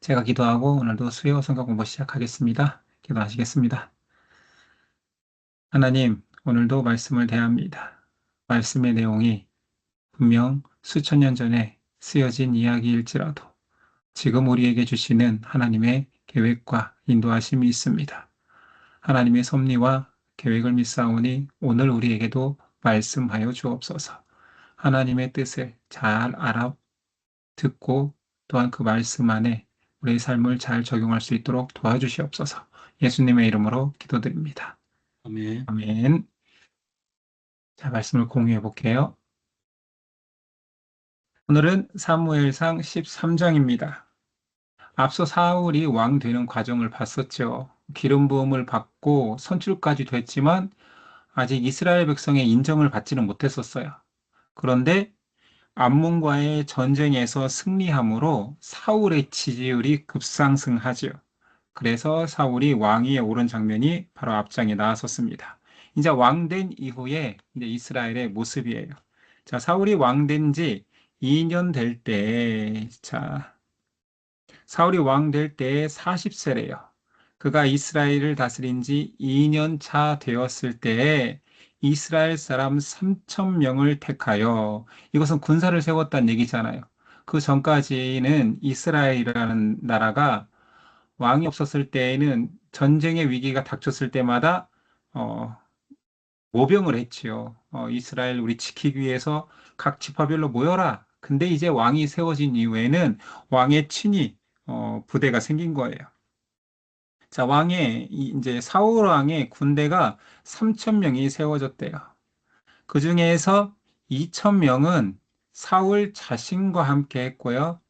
제가 기도하고 오늘도 수요 성경 공부 시작하겠습니다. 기도하시겠습니다. 하나님, 오늘도 말씀을 대합니다. 말씀의 내용이 분명 수천 년 전에 쓰여진 이야기일지라도 지금 우리에게 주시는 하나님의 계획과 인도하심이 있습니다. 하나님의 섭리와 계획을 믿사오니 오늘 우리에게도 말씀하여 주옵소서. 하나님의 뜻을 잘 듣고 또한 그 말씀 안에 우리의 삶을 잘 적용할 수 있도록 도와주시옵소서. 예수님의 이름으로 기도드립니다. 아멘. 아멘. 자, 말씀을 공유해 볼게요. 오늘은 사무엘상 13장입니다. 앞서 사울이 왕 되는 과정을 봤었죠. 기름 부음을 받고 선출까지 됐지만 아직 이스라엘 백성의 인정을 받지는 못했었어요. 그런데 암몬과의 전쟁에서 승리함으로 사울의 지지율이 급상승하죠. 그래서 사울이 왕위에 오른 장면이 바로 앞장에 나왔었습니다. 이제 왕된 이후에 이제 이스라엘의 모습이에요. 자, 사울이 왕된 지 2년 될 때, 사울이 왕 될 때 40세래요. 그가 이스라엘을 다스린 지 2년 차 되었을 때에 이스라엘 사람 3천 명을 택하여 이것은 군사를 세웠다는 얘기잖아요. 그 전까지는 이스라엘이라는 나라가 왕이 없었을 때에는 전쟁의 위기가 닥쳤을 때마다 어, 모병을 했지요. 이스라엘 우리 지키기 위해서 각 지파별로 모여라. 근데 이제 왕이 세워진 이후에는 왕의 친위 부대가 생긴 거예요. 자, 이제 사울 왕의 군대가 3천 명이 세워졌대요. 그 중에서 2천 명은 사울 자신과 함께 했고요.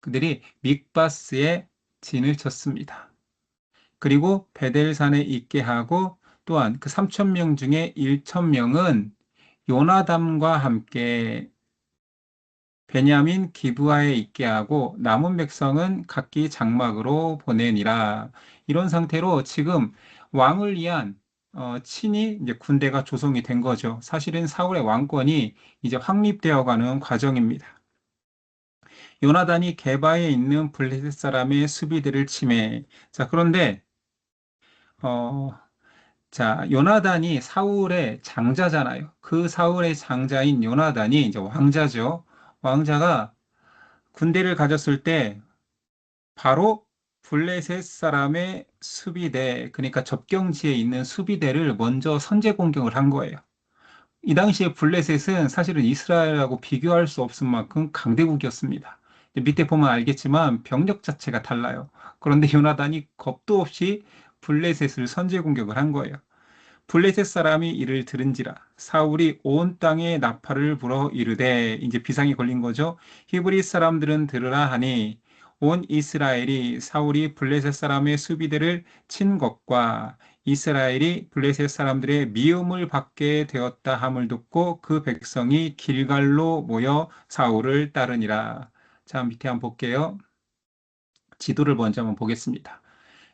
그들이 mik바스에 진을 쳤습니다. 그리고 베델산에 있게 하고 또한 그 3천 명 중에 1천 명은 요나담과 함께 베냐민 기브아에 있게 하고 남은 백성은 각기 장막으로 보내니라. 이런 상태로 지금 왕을 위한 친히 이제 군대가 조성이 된 거죠. 사실은 사울의 왕권이 이제 확립되어 가는 과정입니다. 요나단이 게바에 있는 블레셋 사람의 수비대를 침해. 자, 그런데 어, 요나단이 사울의 장자잖아요. 그 사울의 장자인 요나단이 이제 왕자죠. 왕자가 군대를 가졌을 때 바로 블레셋 사람의 수비대, 그러니까 접경지에 있는 수비대를 먼저 선제 공격을 한 거예요. 이 당시에 블레셋은 사실은 이스라엘하고 비교할 수 없을 만큼 강대국이었습니다. 밑에 보면 알겠지만 병력 자체가 달라요. 그런데 요나단이 겁도 없이 블레셋을 선제 공격을 한 거예요. 블레셋 사람이 이를 들은지라 사울이 온 땅에 나팔을 불어 이르되 이제 비상이 걸린 거죠. 히브리 사람들은 들으라 하니 온 이스라엘이 사울이 블레셋 사람의 수비대를 친 것과 이스라엘이 블레셋 사람들의 미움을 받게 되었다 함을 듣고 그 백성이 길갈로 모여 사울을 따르니라. 자, 밑에 한번 볼게요. 지도를 먼저 한번 보겠습니다.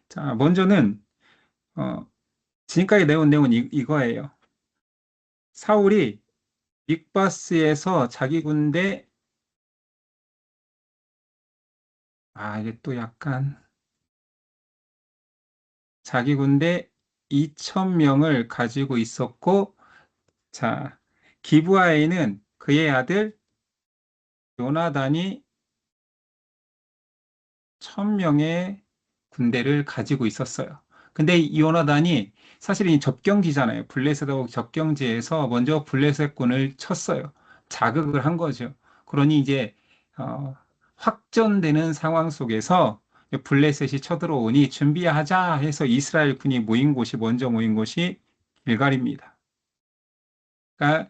자, 먼저는 어, 지금까지 내온 내용은 이거예요. 사울이 빅바스에서 자기 군대, 이게 또 약간, 자기 군대 2천 명을 가지고 있었고, 자, 기브아에는 그의 아들 요나단이 1,000명의 군대를 가지고 있었어요. 근데 이 요나단이 사실은 이 접경지잖아요. 블레셋하고 접경지에서 먼저 블레셋군을 쳤어요. 자극을 한 거죠. 그러니 이제 확전되는 상황 속에서 블레셋이 쳐들어오니 준비하자 해서 이스라엘 군이 먼저 모인 곳이 길갈입니다. 그러니까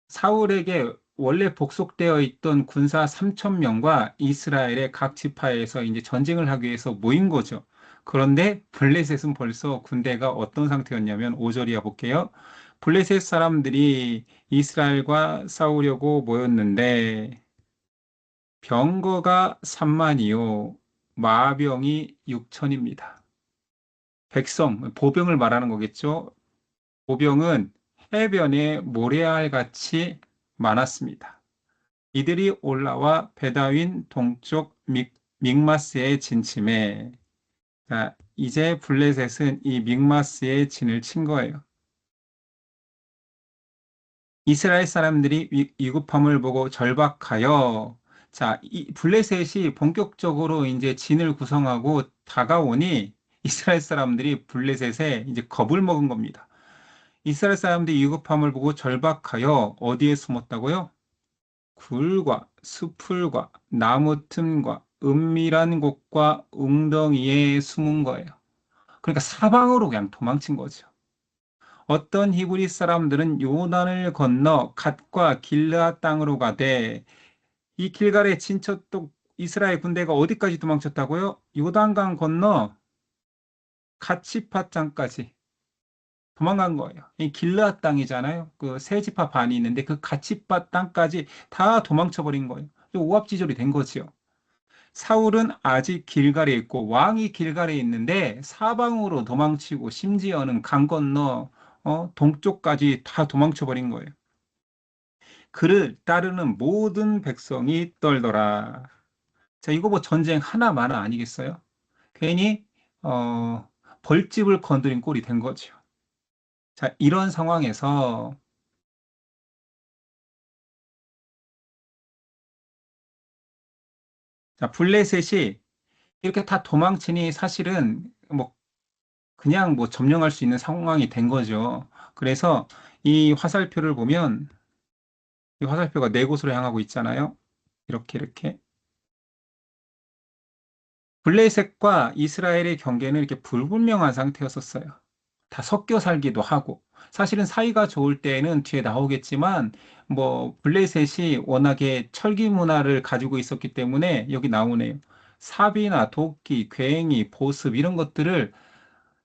사울에게 원래 복속되어 있던 군사 3천 명과 이스라엘의 각 지파에서 이제 전쟁을 하기 위해서 모인 거죠. 그런데 블레셋은 벌써 군대가 어떤 상태였냐면 5절이야 볼게요. 블레셋 사람들이 이스라엘과 싸우려고 모였는데 병거가 3만이요 마병이 6천입니다. 보병을 말하는 거겠죠. 보병은 해변에 모래알 같이 많았습니다. 이들이 올라와 베다윈 동쪽 믹마스의 진침에, 자, 이제 블레셋은 이 믹마스의 진을 친 거예요. 이스라엘 사람들이 위급함을 보고 절박하여, 자, 이 블레셋이 본격적으로 이제 진을 구성하고 다가오니 이스라엘 사람들이 블레셋에 이제 겁을 먹은 겁니다. 이스라엘 사람들이 위급함을 보고 절박하여 어디에 숨었다고요? 굴과 수풀과 나무 틈과 은밀한 곳과 웅덩이에 숨은 거예요. 그러니까 사방으로 그냥 도망친 거죠. 어떤 히브리 사람들은 요단을 건너 갓과 길르앗 땅으로 가되 이 길갈의 진척도 이스라엘 군대가 어디까지 도망쳤다고요? 요단강 건너 갓시파 땅까지 도망간 거예요. 이 길르앗 땅이잖아요. 그 세 지파 반이 있는데 그 갓시파 땅까지 다 도망쳐 버린 거예요. 오합지졸이 된 거지요. 사울은 아직 길갈에 있고 왕이 길갈에 있는데 사방으로 도망치고 심지어는 강 건너 동쪽까지 다 도망쳐 버린 거예요. 그를 따르는 모든 백성이 떨더라. 자, 이거 뭐 전쟁 하나마나 아니겠어요? 괜히 벌집을 건드린 꼴이 된 거죠. 자, 이런 상황에서 자, 블레셋이 이렇게 다 도망치니 사실은 뭐 그냥 뭐 점령할 수 있는 상황이 된 거죠. 그래서 이 화살표를 보면 이 화살표가 네 곳으로 향하고 있잖아요. 이렇게. 블레셋과 이스라엘의 경계는 이렇게 불분명한 상태였었어요. 다 섞여 살기도 하고. 사실은 사이가 좋을 때에는 뒤에 나오겠지만, 뭐, 블레셋이 워낙에 철기 문화를 가지고 있었기 때문에 여기 나오네요. 삽이나 도끼, 괭이, 보습, 이런 것들을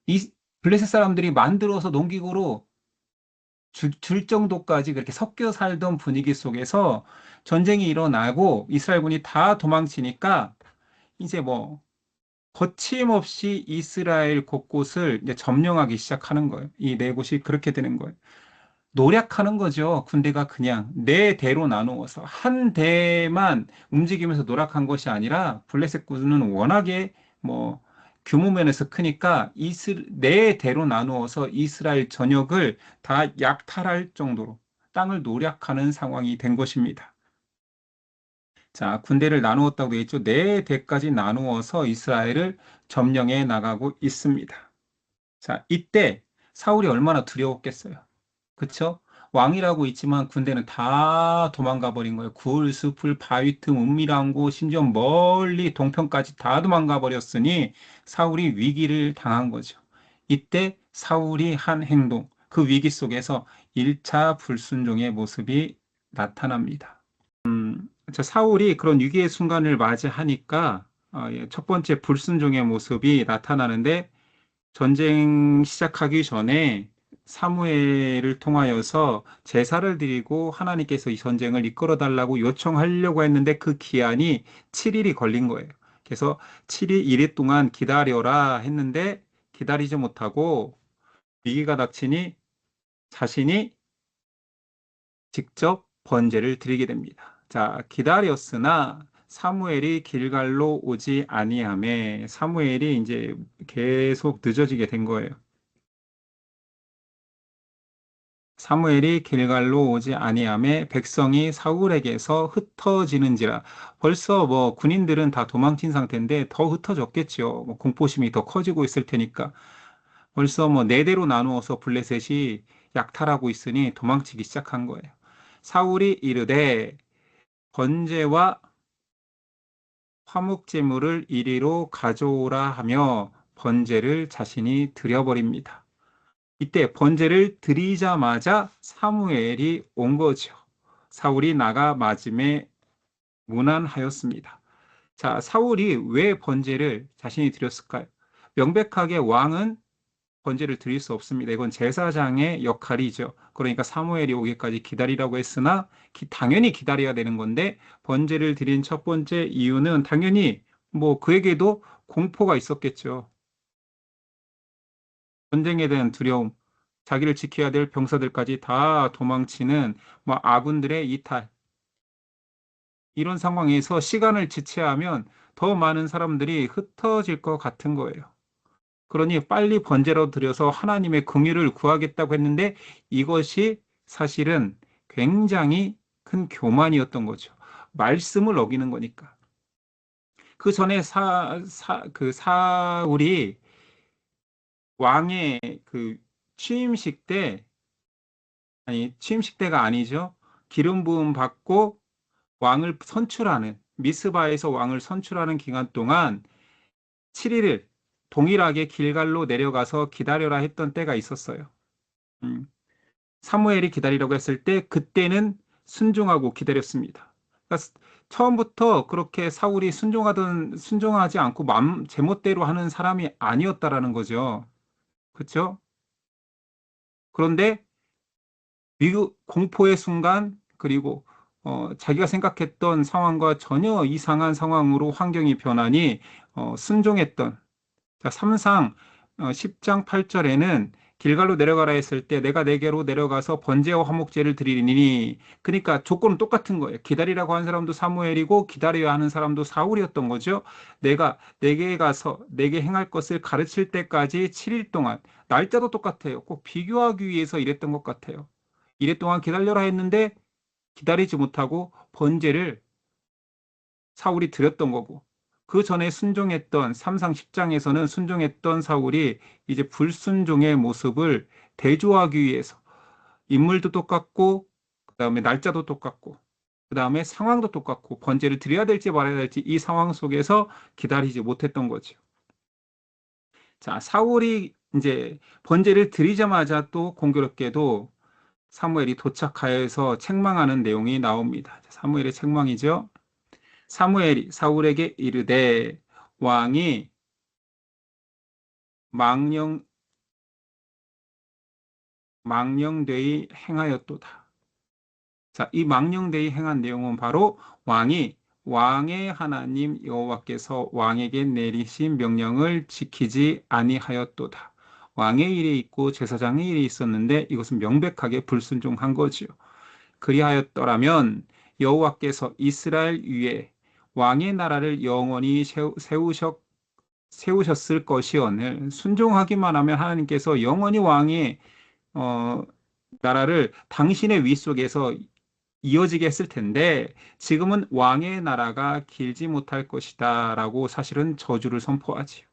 이 블레셋 사람들이 만들어서 농기구로 줄 정도까지 그렇게 섞여 살던 분위기 속에서 전쟁이 일어나고 이스라엘군이 다 도망치니까 이제 뭐 거침없이 이스라엘 곳곳을 이제 점령하기 시작하는 거예요. 이 네 곳이 그렇게 되는 거예요. 노략하는 거죠. 군대가 그냥 네 대로 나누어서 한 대만 움직이면서 노력한 것이 아니라 블레셋 군은 워낙에 뭐 규모 면에서 크니까 네 대로 나누어서 이스라엘 전역을 다 약탈할 정도로 땅을 노략하는 상황이 된 것입니다. 자, 군대를 나누었다고 되어 있죠. 네 대까지 나누어서 이스라엘을 점령해 나가고 있습니다. 자, 이때 사울이 얼마나 두려웠겠어요. 그쵸? 왕이라고 있지만 군대는 다 도망가 버린 거예요. 굴, 숲을, 바위 틈, 은밀한 곳, 심지어 멀리 동편까지 다 도망가 버렸으니 사울이 위기를 당한 거죠. 이때 사울이 한 행동, 그 위기 속에서 1차 불순종의 모습이 나타납니다. 저 사울이 그런 위기의 순간을 맞이하니까 첫 번째 불순종의 모습이 나타나는데 전쟁 시작하기 전에 사무엘을 통하여서 제사를 드리고 하나님께서 이 전쟁을 이끌어 달라고 요청하려고 했는데 그 기한이 7일이 걸린 거예요. 그래서 7일, 1일 동안 기다려라 했는데 기다리지 못하고 위기가 닥치니 자신이 직접 번제를 드리게 됩니다. 자, 기다렸으나 사무엘이 길갈로 오지 아니하매 사무엘이 이제 계속 늦어지게 된 거예요. 사무엘이 길갈로 오지 아니하매 백성이 사울에게서 흩어지는지라. 벌써 뭐 군인들은 다 도망친 상태인데 더 흩어졌겠죠. 뭐 공포심이 더 커지고 있을 테니까. 벌써 뭐 네 대로 나누어서 블레셋이 약탈하고 있으니 도망치기 시작한 거예요. 사울이 이르되 번제와 화목제물을 이리로 가져오라 하며 번제를 자신이 드려버립니다. 이때 번제를 드리자마자 사무엘이 온 거죠. 사울이 나가 맞음에 무난하였습니다. 자, 사울이 왜 번제를 자신이 드렸을까요? 명백하게 왕은 번제를 드릴 수 없습니다. 이건 제사장의 역할이죠. 그러니까 사무엘이 오기까지 기다리라고 했으나 당연히 기다려야 되는 건데 번제를 드린 첫 번째 이유는 당연히 뭐 그에게도 공포가 있었겠죠. 전쟁에 대한 두려움, 자기를 지켜야 될 병사들까지 다 도망치는 뭐 아군들의 이탈. 이런 상황에서 시간을 지체하면 더 많은 사람들이 흩어질 것 같은 거예요. 그러니 빨리 번제로 드려서 하나님의 긍휼을 구하겠다고 했는데 이것이 사실은 굉장히 큰 교만이었던 거죠. 말씀을 어기는 거니까. 그 전에 그 사울이 왕의 그 취임식 때, 아니, 취임식 때가 아니죠. 기름 부음 받고 왕을 선출하는, 미스바에서 왕을 선출하는 기간 동안 7일을 동일하게 길갈로 내려가서 기다려라 했던 때가 있었어요. 음, 사무엘이 기다리라고 했을 때 그때는 순종하고 기다렸습니다. 그러니까 처음부터 그렇게 사울이 순종하지 않고 제멋대로 하는 사람이 아니었다라는 거죠. 그렇죠? 그런데 미국 공포의 순간 그리고 자기가 생각했던 상황과 전혀 이상한 상황으로 환경이 변하니 순종했던 자, 3상 10장 8절에는 길갈로 내려가라 했을 때 내가 내게로 내려가서 번제와 화목제를 드리리니 그러니까 조건은 똑같은 거예요. 기다리라고 한 사람도 사무엘이고 기다려야 하는 사람도 사울이었던 거죠. 내가 내게 가서 내게 행할 것을 가르칠 때까지 7일 동안 날짜도 똑같아요. 꼭 비교하기 위해서 이랬던 것 같아요. 이래 동안 기다려라 했는데 기다리지 못하고 번제를 사울이 드렸던 거고 그 전에 순종했던 3상 10장에서는 순종했던 사울이 이제 불순종의 모습을 대조하기 위해서 인물도 똑같고 그다음에 날짜도 똑같고 그다음에 상황도 똑같고 번제를 드려야 될지 말아야 될지 이 상황 속에서 기다리지 못했던 거죠. 자, 사울이 이제 번제를 드리자마자 또 공교롭게도 사무엘이 도착하여서 책망하는 내용이 나옵니다. 사무엘의 책망이죠. 사무엘이 사울에게 이르되 왕이 망령 망령되이 행하였도다. 자, 이 망령되이 행한 내용은 바로 왕이 왕의 하나님 여호와께서 왕에게 내리신 명령을 지키지 아니하였도다. 왕의 일이 있고 제사장의 일이 있었는데 이것은 명백하게 불순종한 거지요. 그리하였더라면 여호와께서 이스라엘 위에 왕의 나라를 영원히 세우셨을 것이오늘 순종하기만 하면 하나님께서 영원히 왕의 어, 나라를 당신의 위 속에서 이어지게 했을 텐데 지금은 왕의 나라가 길지 못할 것이다라고 사실은 저주를 선포하지요.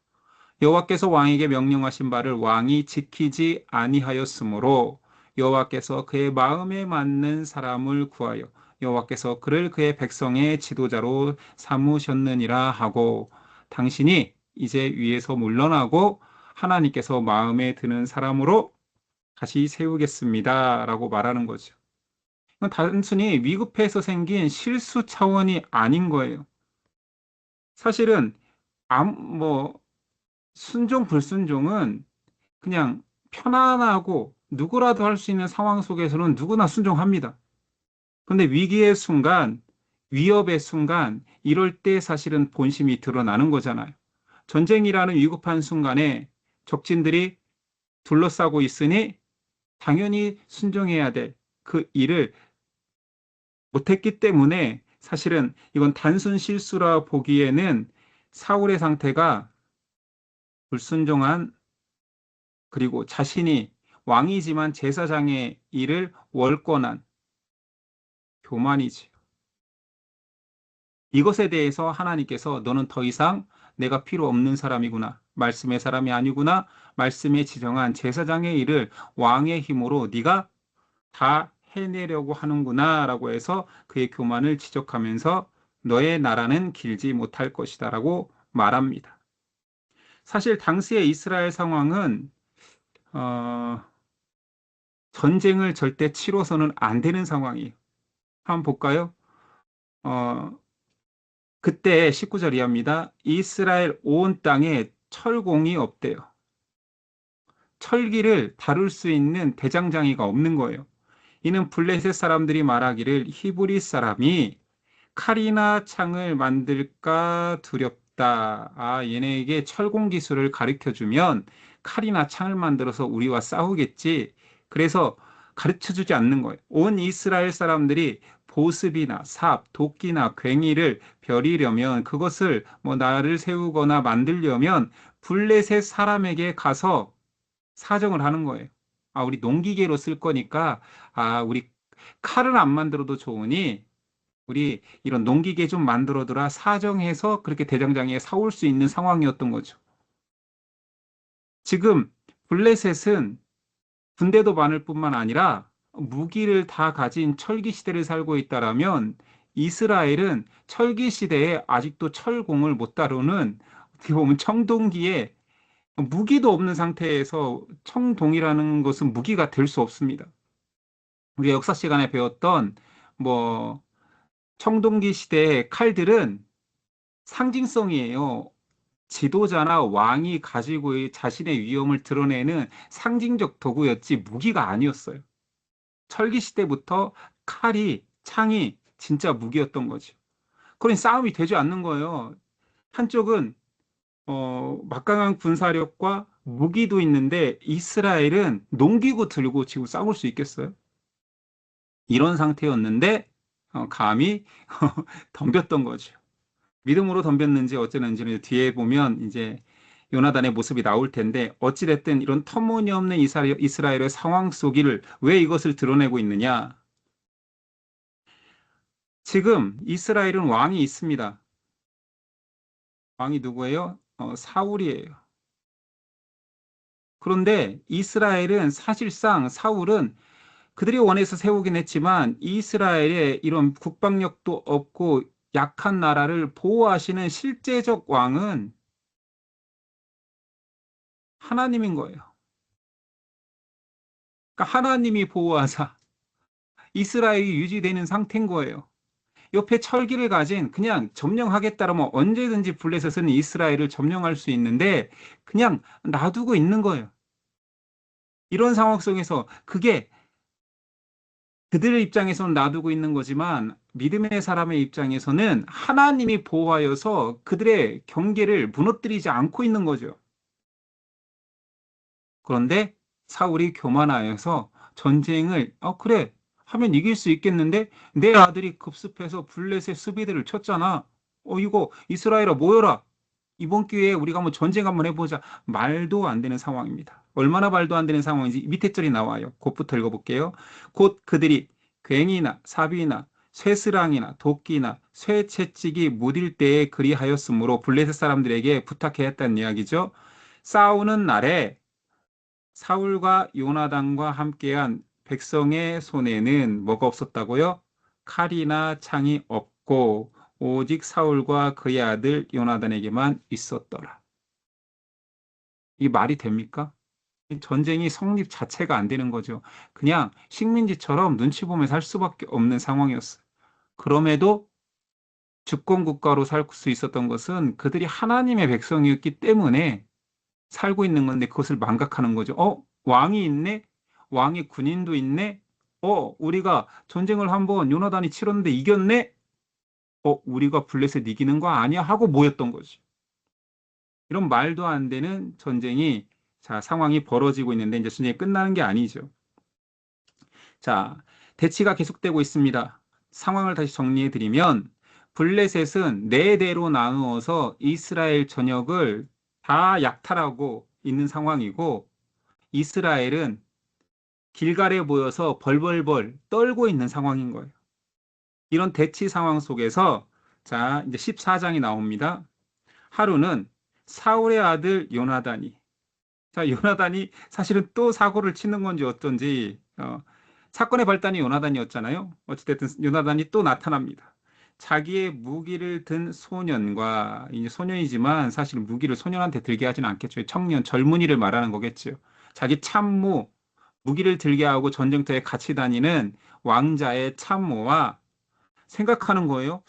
여호와께서 왕에게 명령하신 바를 왕이 지키지 아니하였으므로 여호와께서 그의 마음에 맞는 사람을 구하여 여호와께서 그를 그의 백성의 지도자로 삼으셨느니라 하고 당신이 이제 위에서 물러나고 하나님께서 마음에 드는 사람으로 다시 세우겠습니다라고 말하는 거죠. 이건 단순히 위급해서 생긴 실수 차원이 아닌 거예요. 사실은 뭐 순종 불순종은 그냥 편안하고 누구라도 할 수 있는 상황 속에서는 누구나 순종합니다. 그런데 위기의 순간, 위협의 순간, 이럴 때 사실은 본심이 드러나는 거잖아요. 전쟁이라는 위급한 순간에 적진들이 둘러싸고 있으니 당연히 순종해야 될 그 일을 못했기 때문에 사실은 이건 단순 실수라 보기에는 사울의 상태가 불순종한 그리고 자신이 왕이지만 제사장의 일을 월권한 교만이지. 이것에 대해서 하나님께서 너는 더 이상 내가 필요 없는 사람이구나. 말씀의 사람이 아니구나. 말씀에 지정한 제사장의 일을 왕의 힘으로 네가 다 해내려고 하는구나 라고 해서 그의 교만을 지적하면서 너의 나라는 길지 못할 것이다 라고 말합니다. 사실 당시의 이스라엘 상황은 전쟁을 절대 치러서는 안 되는 상황이에요. 한번 볼까요? 어, 그때 19절 이하입니다. 이스라엘 온 땅에 철공이 없대요. 철기를 다룰 수 있는 대장장이가 없는 거예요. 이는 블레셋 사람들이 말하기를 히브리 사람이 칼이나 창을 만들까 두렵다. 아, 얘네에게 철공 기술을 가르쳐 주면 칼이나 창을 만들어서 우리와 싸우겠지. 그래서 가르쳐 주지 않는 거예요. 온 이스라엘 사람들이 보습이나 삽, 도끼나 괭이를 벼리려면 그것을 뭐 나를 세우거나 만들려면 블레셋 사람에게 가서 사정을 하는 거예요. 아, 우리 농기계로 쓸 거니까, 아, 우리 칼을 안 만들어도 좋으니, 우리 이런 농기계 좀 만들어두라 사정해서 그렇게 대장장이에 사올 수 있는 상황이었던 거죠. 지금 블레셋은 군대도 많을 뿐만 아니라 무기를 다 가진 철기 시대를 살고 있다라면 이스라엘은 철기 시대에 아직도 철공을 못 다루는 어떻게 보면 청동기에 무기도 없는 상태에서 청동이라는 것은 무기가 될 수 없습니다. 우리가 역사 시간에 배웠던 뭐 청동기 시대의 칼들은 상징성이에요. 지도자나 왕이 가지고 자신의 위엄을 드러내는 상징적 도구였지 무기가 아니었어요. 철기 시대부터 칼이, 창이 진짜 무기였던 거죠. 그러니 싸움이 되지 않는 거예요. 한쪽은 막강한 군사력과 무기도 있는데 이스라엘은 농기구 들고 지금 싸울 수 있겠어요? 이런 상태였는데 감히 덤볐던 거죠. 믿음으로 덤볐는지 어쩌는지는 뒤에 보면 이제 요나단의 모습이 나올 텐데 어찌됐든 이런 터무니없는 이스라엘의 상황 속을 왜 이것을 드러내고 있느냐? 지금 이스라엘은 왕이 있습니다. 왕이 누구예요? 사울이에요. 그런데 이스라엘은 사실상 사울은 그들이 원해서 세우긴 했지만 이스라엘의 이런 국방력도 없고 약한 나라를 보호하시는 실제적 왕은 하나님인 거예요. 그러니까 하나님이 보호하사 이스라엘이 유지되는 상태인 거예요. 옆에 철기를 가진 그냥 점령하겠다라면 언제든지 블레셋은 이스라엘을 점령할 수 있는데 그냥 놔두고 있는 거예요. 이런 상황 속에서 그게 그들의 입장에서는 놔두고 있는 거지만 믿음의 사람의 입장에서는 하나님이 보호하여서 그들의 경계를 무너뜨리지 않고 있는 거죠. 그런데 사울이 교만하여서 전쟁을 그래 하면 이길 수 있겠는데 내 아들이 급습해서 블레셋 수비대를 쳤잖아. 이거 이스라엘아 모여라. 이번 기회에 우리가 한번 전쟁 한번 해보자. 말도 안 되는 상황입니다. 얼마나 말도 안 되는 상황인지 밑에 절이 나와요. 곧부터 읽어볼게요. 곧 그들이 괭이나 삽이나 쇠스랑이나 도끼나 쇠채찍이 무딜 때에 그리하였으므로 블레셋 사람들에게 부탁했다는 이야기죠. 싸우는 날에 사울과 요나단과 함께한 백성의 손에는 뭐가 없었다고요? 칼이나 창이 없고 오직 사울과 그의 아들 요나단에게만 있었더라. 이 말이 됩니까? 전쟁이 성립 자체가 안 되는 거죠. 그냥 식민지처럼 눈치 보며 살 수밖에 없는 상황이었어요. 그럼에도 주권 국가로 살 수 있었던 것은 그들이 하나님의 백성이었기 때문에 살고 있는 건데 그것을 망각하는 거죠. 왕이 있네? 왕의 군인도 있네? 우리가 전쟁을 한번 요나단이 치렀는데 이겼네? 우리가 블레셋 이기는 거 아니야? 하고 모였던 거지. 이런 말도 안 되는 전쟁이 자, 상황이 벌어지고 있는데 이제 전쟁이 끝나는 게 아니죠. 자, 대치가 계속되고 있습니다. 상황을 다시 정리해 드리면 블레셋은 네 대로 나누어서 이스라엘 전역을 다 약탈하고 있는 상황이고 이스라엘은 길갈에 모여서 벌벌벌 떨고 있는 상황인 거예요. 이런 대치 상황 속에서 자, 이제 14장이 나옵니다. 하루는 사울의 아들 요나단이 자, 요나단이 사실은 또 사고를 치는 건지 어쩐지 사건의 발단이 요나단이었잖아요. 어찌됐든 요나단이 또 나타납니다. 자기의 무기를 든 소년과 이제 소년이지만 사실 무기를 소년한테 들게 하지는 않겠죠. 청년, 젊은이를 말하는 거겠죠. 자기 참모, 무기를 들게 하고 전쟁터에 같이 다니는 왕자의 참모와 생각하는 거예요.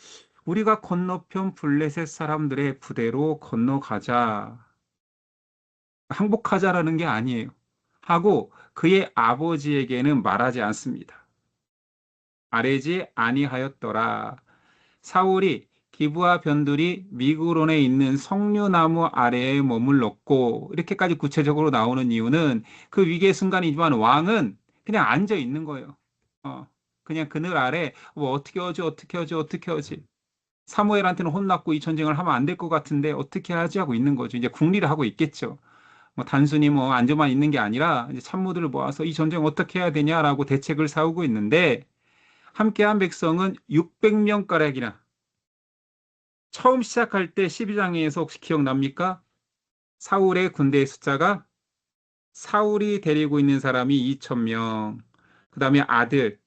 우리가 건너편 블레셋 사람들의 부대로 건너가자. 항복하자라는 게 아니에요. 하고 그의 아버지에게는 말하지 않습니다. 아뢰지 아니하였더라. 사울이 기브와 변두리 미그론에 있는 석류나무 아래에 머물렀고 이렇게까지 구체적으로 나오는 이유는 그 위기의 순간이지만 왕은 그냥 앉아 있는 거예요. 어. 그냥 그늘 아래 뭐 어떻게 하지, 어떻게 하지, 어떻게 하지. 사무엘한테는 혼났고 이 전쟁을 하면 안 될 것 같은데 어떻게 하지 하고 있는 거죠. 이제 궁리를 하고 있겠죠. 뭐 단순히 뭐 앉아만 있는 게 아니라 이제 참모들을 모아서 이 전쟁 어떻게 해야 되냐라고 대책을 세우고 있는데 함께한 백성은 600명가량이나 처음 시작할 때 12장에서 혹시 기억납니까? 사울의 군대의 숫자가 사울이 데리고 있는 사람이 2,000명, 그 다음에 아들,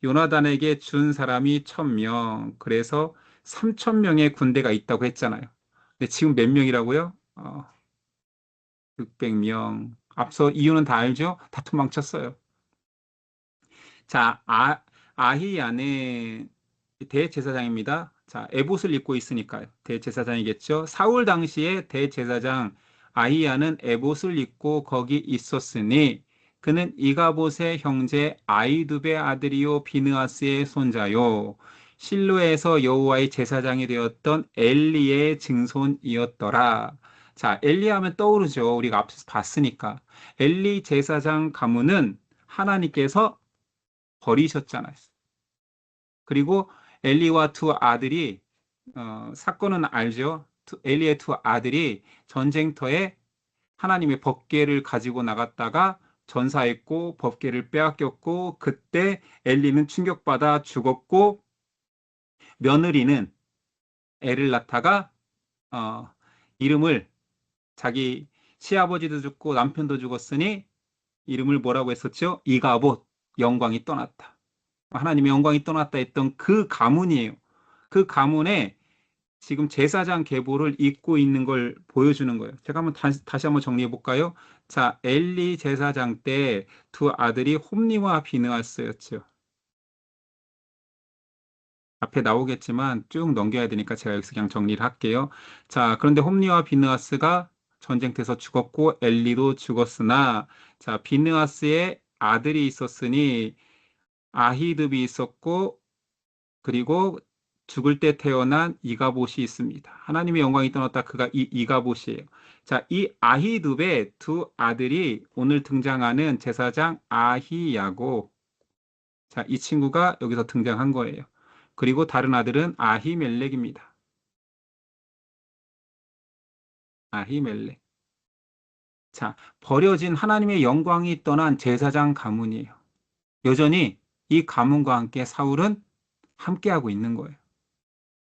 요나단에게 준 사람이 1,000명, 그래서 3,000명의 군대가 있다고 했잖아요. 근데 지금 몇 명이라고요? 600명. 앞서 이유는 다 알죠? 다 도망쳤어요. 자, 아히야는 대제사장입니다. 자, 에봇을 입고 있으니까요. 대제사장이겠죠. 사울 당시에 대제사장 아히야는 에봇을 입고 거기 있었으니 그는 이가봇의 형제 아이두베 아들이요 비느하스의 손자요 실로에서 여호와의 제사장이 되었던 엘리의 증손이었더라. 자, 엘리 하면 떠오르죠. 우리가 앞에서 봤으니까. 엘리 제사장 가문은 하나님께서 버리셨잖아요. 그리고 엘리와 두 아들이 사건은 알죠. 엘리의 두 아들이 전쟁터에 하나님의 법궤를 가지고 나갔다가 전사했고 법궤를 빼앗겼고 그때 엘리는 충격받아 죽었고 며느리는 애를 낳다가 어, 이름을 자기 시아버지도 죽고 남편도 죽었으니 이름을 뭐라고 했었죠? 이가봇 영광이 떠났다. 하나님의 영광이 떠났다 했던 그 가문이에요. 그 가문에 지금 제사장 계보를 잇고 있는 걸 보여주는 거예요. 제가 한번 다시 한번 정리해 볼까요? 자, 엘리 제사장 때 두 아들이 홈리와 비느하스였죠. 앞에 나오겠지만 쭉 넘겨야 되니까 제가 여기서 그냥 정리를 할게요. 자, 그런데 홈리와 비느하스가 전쟁터에서 죽었고 엘리도 죽었으나 자, 비느하스의 아들이 있었으니 아히드비 있었고 그리고 죽을 때 태어난 이가봇이 있습니다. 하나님의 영광이 떠났다. 그가 이 이가봇이에요. 자, 이 아히둡의 두 아들이 오늘 등장하는 제사장 아히야고, 자, 이 친구가 여기서 등장한 거예요. 그리고 다른 아들은 아히멜렉입니다. 아히멜렉. 자, 버려진 하나님의 영광이 떠난 제사장 가문이에요. 여전히 이 가문과 함께 사울은 함께하고 있는 거예요.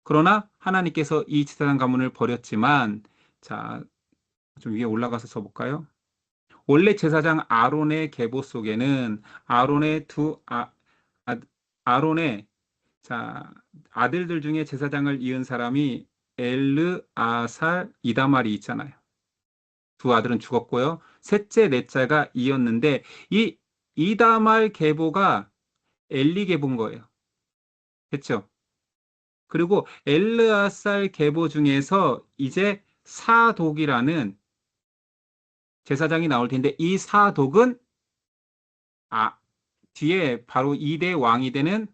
그러나 하나님께서 이 제사장 가문을 버렸지만, 자, 좀 위에 올라가서 써볼까요? 원래 제사장 아론의 계보 속에는 아론의 아, 아론의 자, 아들들 중에 제사장을 이은 사람이 엘르, 아살, 이다말이 있잖아요. 두 아들은 죽었고요. 셋째, 넷째가 이었는데 이 이다말 계보가 엘리 계보인 거예요. 됐죠? 그리고 엘르아살 계보 중에서 이제 사독이라는 제사장이 나올 텐데 이 사독은 아, 뒤에 바로 2대 왕이 되는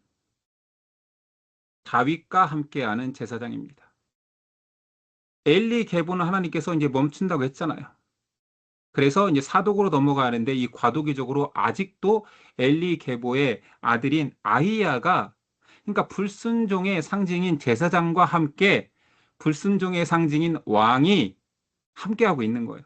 다윗과 함께하는 제사장입니다. 엘리 계보는 하나님께서 이제 멈춘다고 했잖아요. 그래서 이제 사독으로 넘어가는데 이 과도기적으로 아직도 엘리 계보의 아들인 아히야가 그러니까 불순종의 상징인 제사장과 함께 불순종의 상징인 왕이 함께하고 있는 거예요.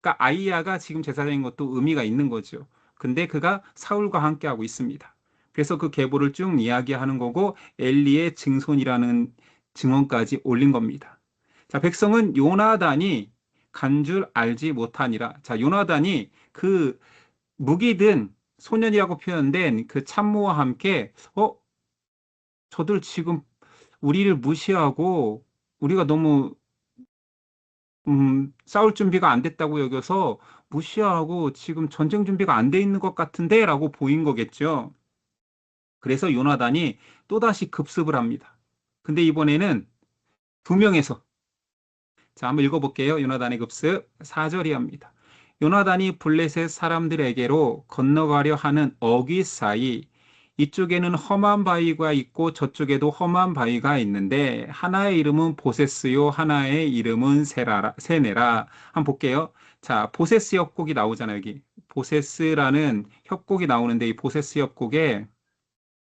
그러니까 아이야가 지금 제사장인 것도 의미가 있는 거죠. 근데 그가 사울과 함께하고 있습니다. 그래서 그 계보를 쭉 이야기하는 거고 엘리의 증손이라는 증언까지 올린 겁니다. 자, 백성은 요나단이 간 줄 알지 못하니라. 자, 요나단이 그 무기든 소년이라고 표현된 그 참모와 함께 저들 지금 우리를 무시하고 우리가 너무 싸울 준비가 안 됐다고 여겨서 무시하고 지금 전쟁 준비가 안 돼 있는 것 같은데 라고 보인 거겠죠. 그래서 요나단이 또다시 급습을 합니다. 근데 이번에는 두 명에서 자, 한번 읽어볼게요. 요나단의 급습 4절이 합니다. 요나단이 블레셋 사람들에게로 건너가려 하는 어귀 사이 이쪽에는 험한 바위가 있고 저쪽에도 험한 바위가 있는데 하나의 이름은 보세스요 하나의 이름은 세네라. 한번 볼게요. 자, 보세스 협곡이 나오잖아요, 여기. 보세스라는 협곡이 나오는데 이 보세스 협곡에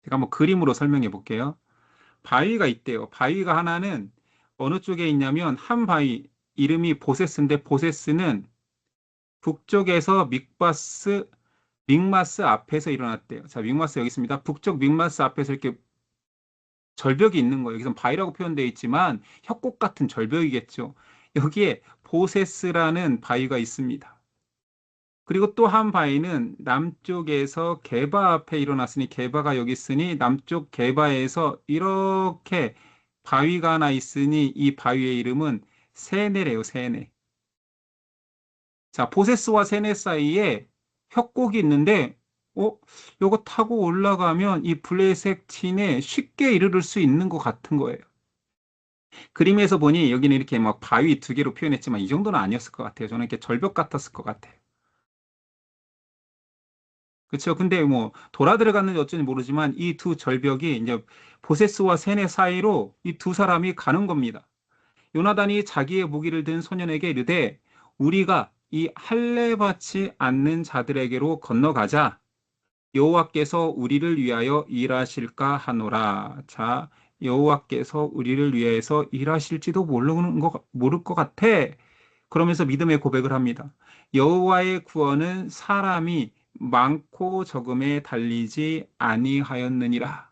제가 한번 그림으로 설명해 볼게요. 바위가 있대요. 바위가 하나는 어느 쪽에 있냐면 한 바위 이름이 보세스인데 보세스는 북쪽에서 믹마스 앞에서 일어났대요. 자, 믹마스 여기 있습니다. 북쪽 믹마스 앞에서 이렇게 절벽이 있는 거예요. 여기서 바위라고 표현되어 있지만 협곡 같은 절벽이겠죠. 여기에 보세스라는 바위가 있습니다. 그리고 또 한 바위는 남쪽에서 게바 앞에 일어났으니 게바가 여기 있으니 남쪽 게바에서 이렇게 바위가 하나 있으니 이 바위의 이름은 세네래요, 세네. 자, 보세스와 세네 사이에 협곡이 있는데, 어, 요거 타고 올라가면 이 블레셋 tin에 쉽게 이르를 수 있는 것 같은 거예요. 그림에서 보니 여기는 이렇게 막 바위 두 개로 표현했지만 이 정도는 아니었을 것 같아요. 저는 이렇게 절벽 같았을 것 같아요. 그렇죠. 근데 뭐 돌아 들어갔는지 어쩐지 모르지만 이 두 절벽이 이제 보세스와 세네 사이로 이 두 사람이 가는 겁니다. 요나단이 자기의 무기를 든 소년에게 이르되 우리가 이 할례 받지 않는 자들에게로 건너가자. 여호와께서 우리를 위하여 일하실까 하노라. 자, 여호와께서 우리를 위해서 일하실지도 모를 것 같아. 그러면서 믿음의 고백을 합니다. 여호와의 구원은 사람이 많고 적음에 달리지 아니하였느니라.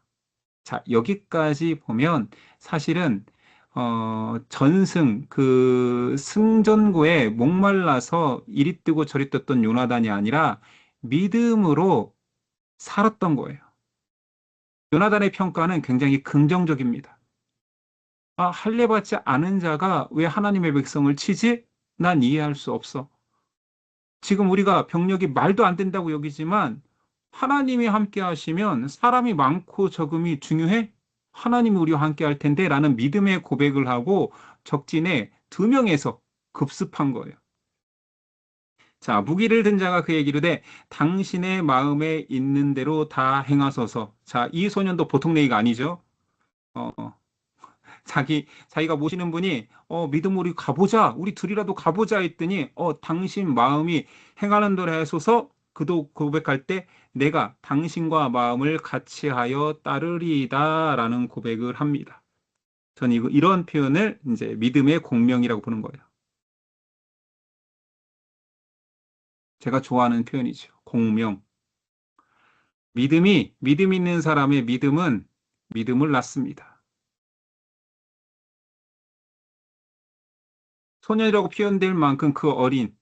자, 여기까지 보면 사실은 전승 그 승전고에 목말라서 이리 뜨고 저리 떴던 요나단이 아니라 믿음으로 살았던 거예요. 요나단의 평가는 굉장히 긍정적입니다. 아, 할례 받지 않은 자가 왜 하나님의 백성을 치지? 난 이해할 수 없어. 지금 우리가 병력이 말도 안 된다고 여기지만 하나님이 함께 하시면 사람이 많고 적음이 중요해? 하나님이 우리와 함께 할 텐데 라는 믿음의 고백을 하고 적진에 두 명에서 급습한 거예요. 자, 무기를 든 자가 그에게 이르되 당신의 마음에 있는 대로 다 행하소서. 자, 이 소년도 보통 얘기가 아니죠. 어, 자기가 모시는 분이, 믿음 우리 가보자. 우리 둘이라도 가보자 했더니, 당신 마음이 행하는 대로 하소서. 그도 고백할 때 내가 당신과 마음을 같이 하여 따르리이다 라는 고백을 합니다. 저는 이런 표현을 이제 믿음의 공명이라고 보는 거예요. 제가 좋아하는 표현이죠. 공명. 믿음 있는 사람의 믿음은 믿음을 낳습니다. 소년이라고 표현될 만큼 그 어린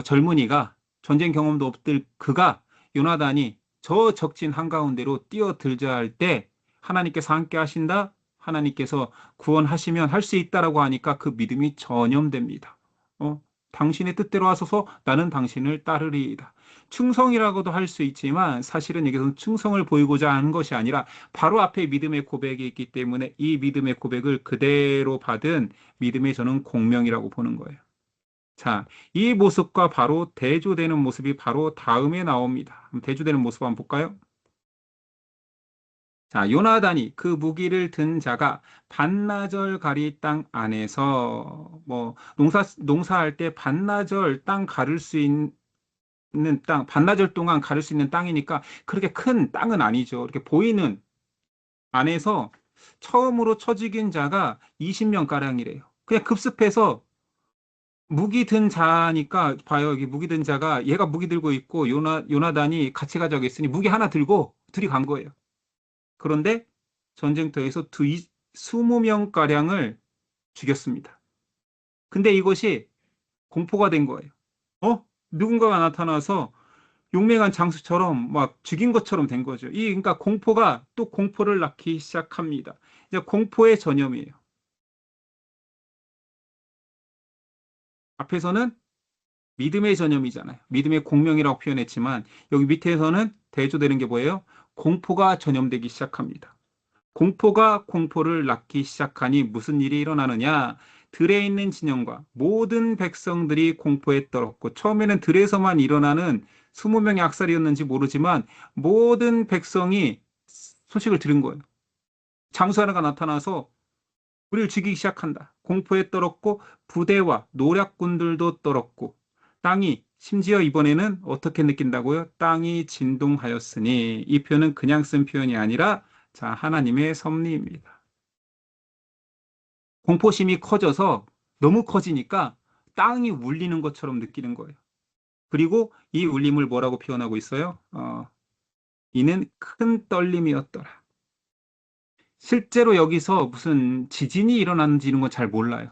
젊은이가 전쟁 경험도 없들 그가 요나단이 저 적진 한가운데로 뛰어들자 할 때 하나님께서 함께 하신다. 하나님께서 구원하시면 할 수 있다라고 하니까 그 믿음이 전염됩니다. 당신의 뜻대로 하소서 나는 당신을 따르리이다. 충성이라고도 할 수 있지만 사실은 여기서는 충성을 보이고자 하는 것이 아니라 바로 앞에 믿음의 고백이 있기 때문에 이 믿음의 고백을 그대로 받은 믿음의 저는 공명이라고 보는 거예요. 자, 이 모습과 바로 대조되는 모습이 바로 다음에 나옵니다. 대조되는 모습 한번 볼까요? 자, 요나단이 그 무기를 든 자가 반나절 가리 땅 안에서 뭐 농사할 때 반나절 땅 가를 수 있는 땅, 반나절 동안 가를 수 있는 땅이니까 그렇게 큰 땅은 아니죠. 이렇게 보이는 안에서 처음으로 처직인 자가 20명 가량이래요. 그냥 급습해서 무기 든 자니까 봐요. 여기 무기 든 자가 얘가 무기 들고 있고 요나단이 같이 가자고 했으니 무기 하나 들고 둘이 간 거예요. 그런데 전쟁터에서 20명 가량을 죽였습니다. 근데 이것이 공포가 된 거예요. 누군가가 나타나서 용맹한 장수처럼 막 죽인 것처럼 된 거죠. 그러니까 공포가 또 공포를 낳기 시작합니다. 이제 공포의 전염이에요. 앞에서는 믿음의 전염이잖아요. 믿음의 공명이라고 표현했지만 여기 밑에서는 대조되는 게 뭐예요? 공포가 전염되기 시작합니다. 공포가 공포를 낳기 시작하니 무슨 일이 일어나느냐? 들에 있는 진영과 모든 백성들이 공포에 떨었고 처음에는 들에서만 일어나는 20명의 악살이었는지 모르지만 모든 백성이 소식을 들은 거예요. 장수 하나가 나타나서 우리를 죽이기 시작한다. 공포에 떨었고 부대와 노략군들도 떨었고 땅이 심지어 이번에는 어떻게 느낀다고요? 땅이 진동하였으니 이 표현은 그냥 쓴 표현이 아니라 자, 하나님의 섭리입니다. 공포심이 커져서 너무 커지니까 땅이 울리는 것처럼 느끼는 거예요. 그리고 이 울림을 뭐라고 표현하고 있어요? 이는 큰 떨림이었더라. 실제로 여기서 무슨 지진이 일어났는지 이런 건 잘 몰라요.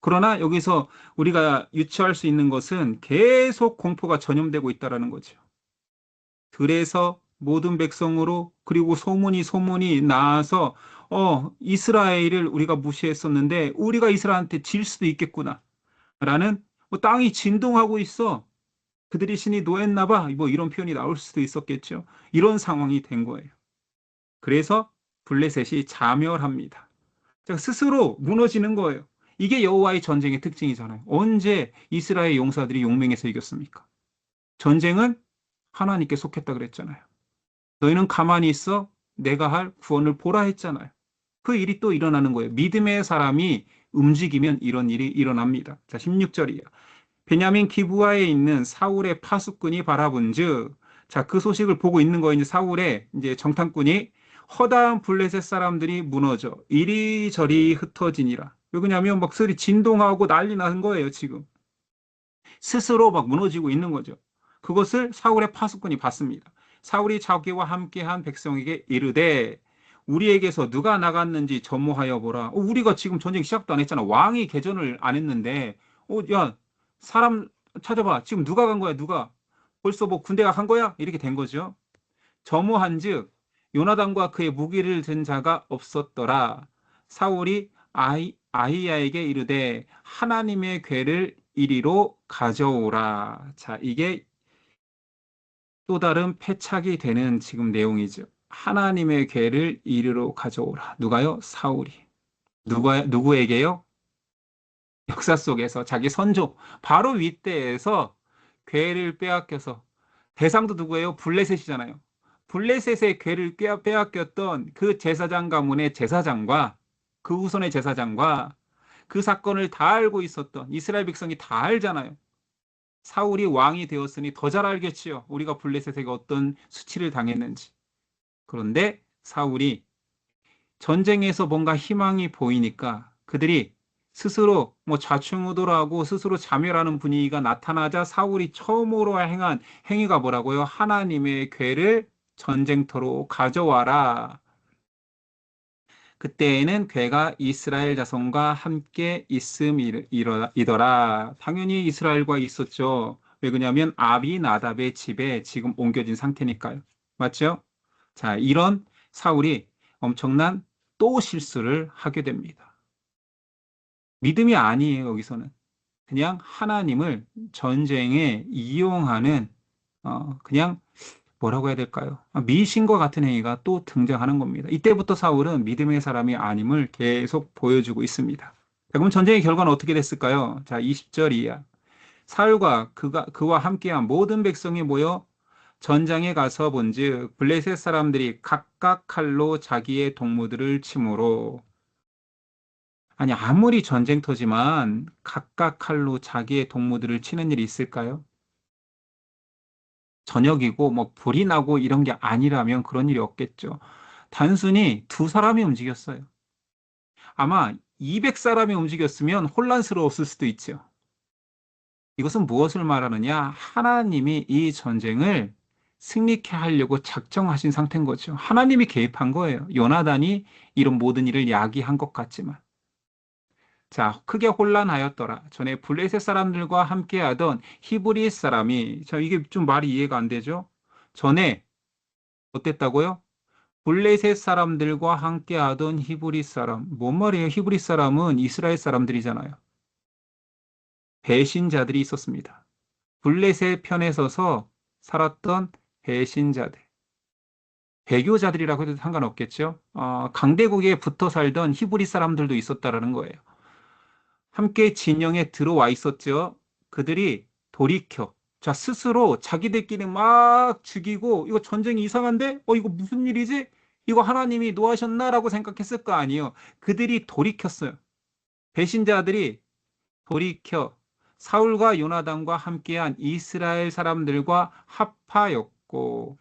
그러나 여기서 우리가 유추할 수 있는 것은 계속 공포가 전염되고 있다라는 거죠. 들에서 모든 백성으로 그리고 소문이 나와서 이스라엘을 우리가 무시했었는데 우리가 이스라엘한테 질 수도 있겠구나 라는 땅이 진동하고 있어. 그들이 신이 노했나 봐. 뭐 이런 표현이 나올 수도 있었겠죠. 이런 상황이 된 거예요. 그래서 블레셋이 자멸합니다. 스스로 무너지는 거예요. 이게 여호와의 전쟁의 특징이잖아요. 언제 이스라엘 용사들이 용맹에서 이겼습니까? 전쟁은 하나님께 속했다 그랬잖아요. 너희는 가만히 있어 내가 할 구원을 보라 했잖아요. 그 일이 또 일어나는 거예요. 믿음의 사람이 움직이면 이런 일이 일어납니다. 자, 16절이에요. 베냐민 기브아에 있는 사울의 파수꾼이 바라본즉, 자, 그 소식을 보고 있는 거예요. 이제 사울의 이제 정탐꾼이 허다한 블레셋 사람들이 무너져 이리저리 흩어지니라. 왜 그러냐면 막 소리 진동하고 난리 나는 거예요, 지금. 스스로 막 무너지고 있는 거죠. 그것을 사울의 파수꾼이 봤습니다. 사울이 자기와 함께한 백성에게 이르되 우리에게서 누가 나갔는지 점호하여 보라. 우리가 지금 전쟁 시작도 안 했잖아. 왕이 개전을 안 했는데, 야, 사람 찾아봐. 지금 누가 간 거야? 누가? 벌써 뭐 군대가 간 거야? 이렇게 된 거죠. 점호한즉 요나단과 그의 무기를 든 자가 없었더라. 사울이 아히야에게 이르되 하나님의 궤를 이리로 가져오라. 자, 이게 또 다른 패착이 되는 지금 내용이죠. 하나님의 궤를 이리로 가져오라. 누가요? 사울이. 누구에게요? 역사 속에서 자기 선조 바로 윗대에서 궤를 빼앗겨서 대상도 누구예요? 블레셋이잖아요. 블레셋의 궤를 빼앗겼던 그 제사장 가문의 제사장과 그 후손의 제사장과 그 사건을 다 알고 있었던 이스라엘 백성이 다 알잖아요. 사울이 왕이 되었으니 더 잘 알겠지요. 우리가 블레셋에게 어떤 수치를 당했는지. 그런데 사울이 전쟁에서 뭔가 희망이 보이니까 그들이 스스로 뭐 좌충우돌하고 스스로 자멸하는 분위기가 나타나자 사울이 처음으로 행한 행위가 뭐라고요? 하나님의 궤를 전쟁터로 가져와라. 그때에는 궤가 이스라엘 자손과 함께 있음이더라. 당연히 이스라엘과 있었죠. 왜 그러냐면 아비나답의 집에 지금 옮겨진 상태니까요. 맞죠? 자, 이런 사울이 엄청난 또 실수를 하게 됩니다. 믿음이 아니에요, 여기서는. 그냥 하나님을 전쟁에 이용하는, 그냥 뭐라고 해야 될까요? 미신과 같은 행위가 또 등장하는 겁니다. 이때부터 사울은 믿음의 사람이 아님을 계속 보여주고 있습니다. 자, 그럼 전쟁의 결과는 어떻게 됐을까요? 자, 20절 이하. 사울과 그와 함께한 모든 백성이 모여 전장에 가서 본즉 블레셋 사람들이 각각 칼로 자기의 동무들을 치므로 아니 아무리 전쟁터지만 각각 칼로 자기의 동무들을 치는 일이 있을까요? 저녁이고 뭐 불이 나고 이런 게 아니라면 그런 일이 없겠죠. 단순히 두 사람이 움직였어요. 아마 200사람이 움직였으면 혼란스러웠을 수도 있죠. 이것은 무엇을 말하느냐? 하나님이 이 전쟁을 승리케 하려고 작정하신 상태인 거죠. 하나님이 개입한 거예요. 요나단이 이런 모든 일을 야기한 것 같지만. 자, 크게 혼란하였더라. 전에 블레셋 사람들과 함께하던 히브리 사람이, 자, 이게 좀 말이 이해가 안 되죠? 전에 어땠다고요? 블레셋 사람들과 함께하던 히브리 사람. 뭔 말이에요? 히브리 사람은 이스라엘 사람들이잖아요. 배신자들이 있었습니다. 블레셋 편에 서서 살았던 배신자들. 배교자들이라고 해도 상관없겠죠. 강대국에 붙어 살던 히브리 사람들도 있었다라는 거예요. 함께 진영에 들어와 있었죠. 그들이 돌이켜. 자, 스스로 자기들끼리 막 죽이고, 이거 전쟁이 이상한데? 이거 무슨 일이지? 이거 하나님이 노하셨나라고 생각했을 거 아니에요. 그들이 돌이켰어요. 배신자들이 돌이켜 사울과 요나단과 함께한 이스라엘 사람들과 합하였고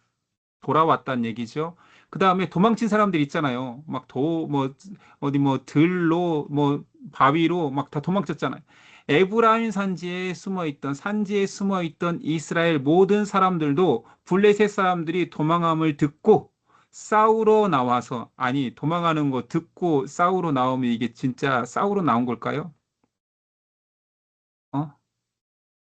돌아왔다는 얘기죠. 그 다음에 도망친 사람들 있잖아요. 막 어디 들로, 바위로 막 다 도망쳤잖아요. 에브라임 산지에 숨어 있던 이스라엘 모든 사람들도 블레셋 사람들이 도망함을 듣고 싸우러 나와서, 아니, 도망하는 거 듣고 싸우러 나오면 이게 진짜 싸우러 나온 걸까요? 어?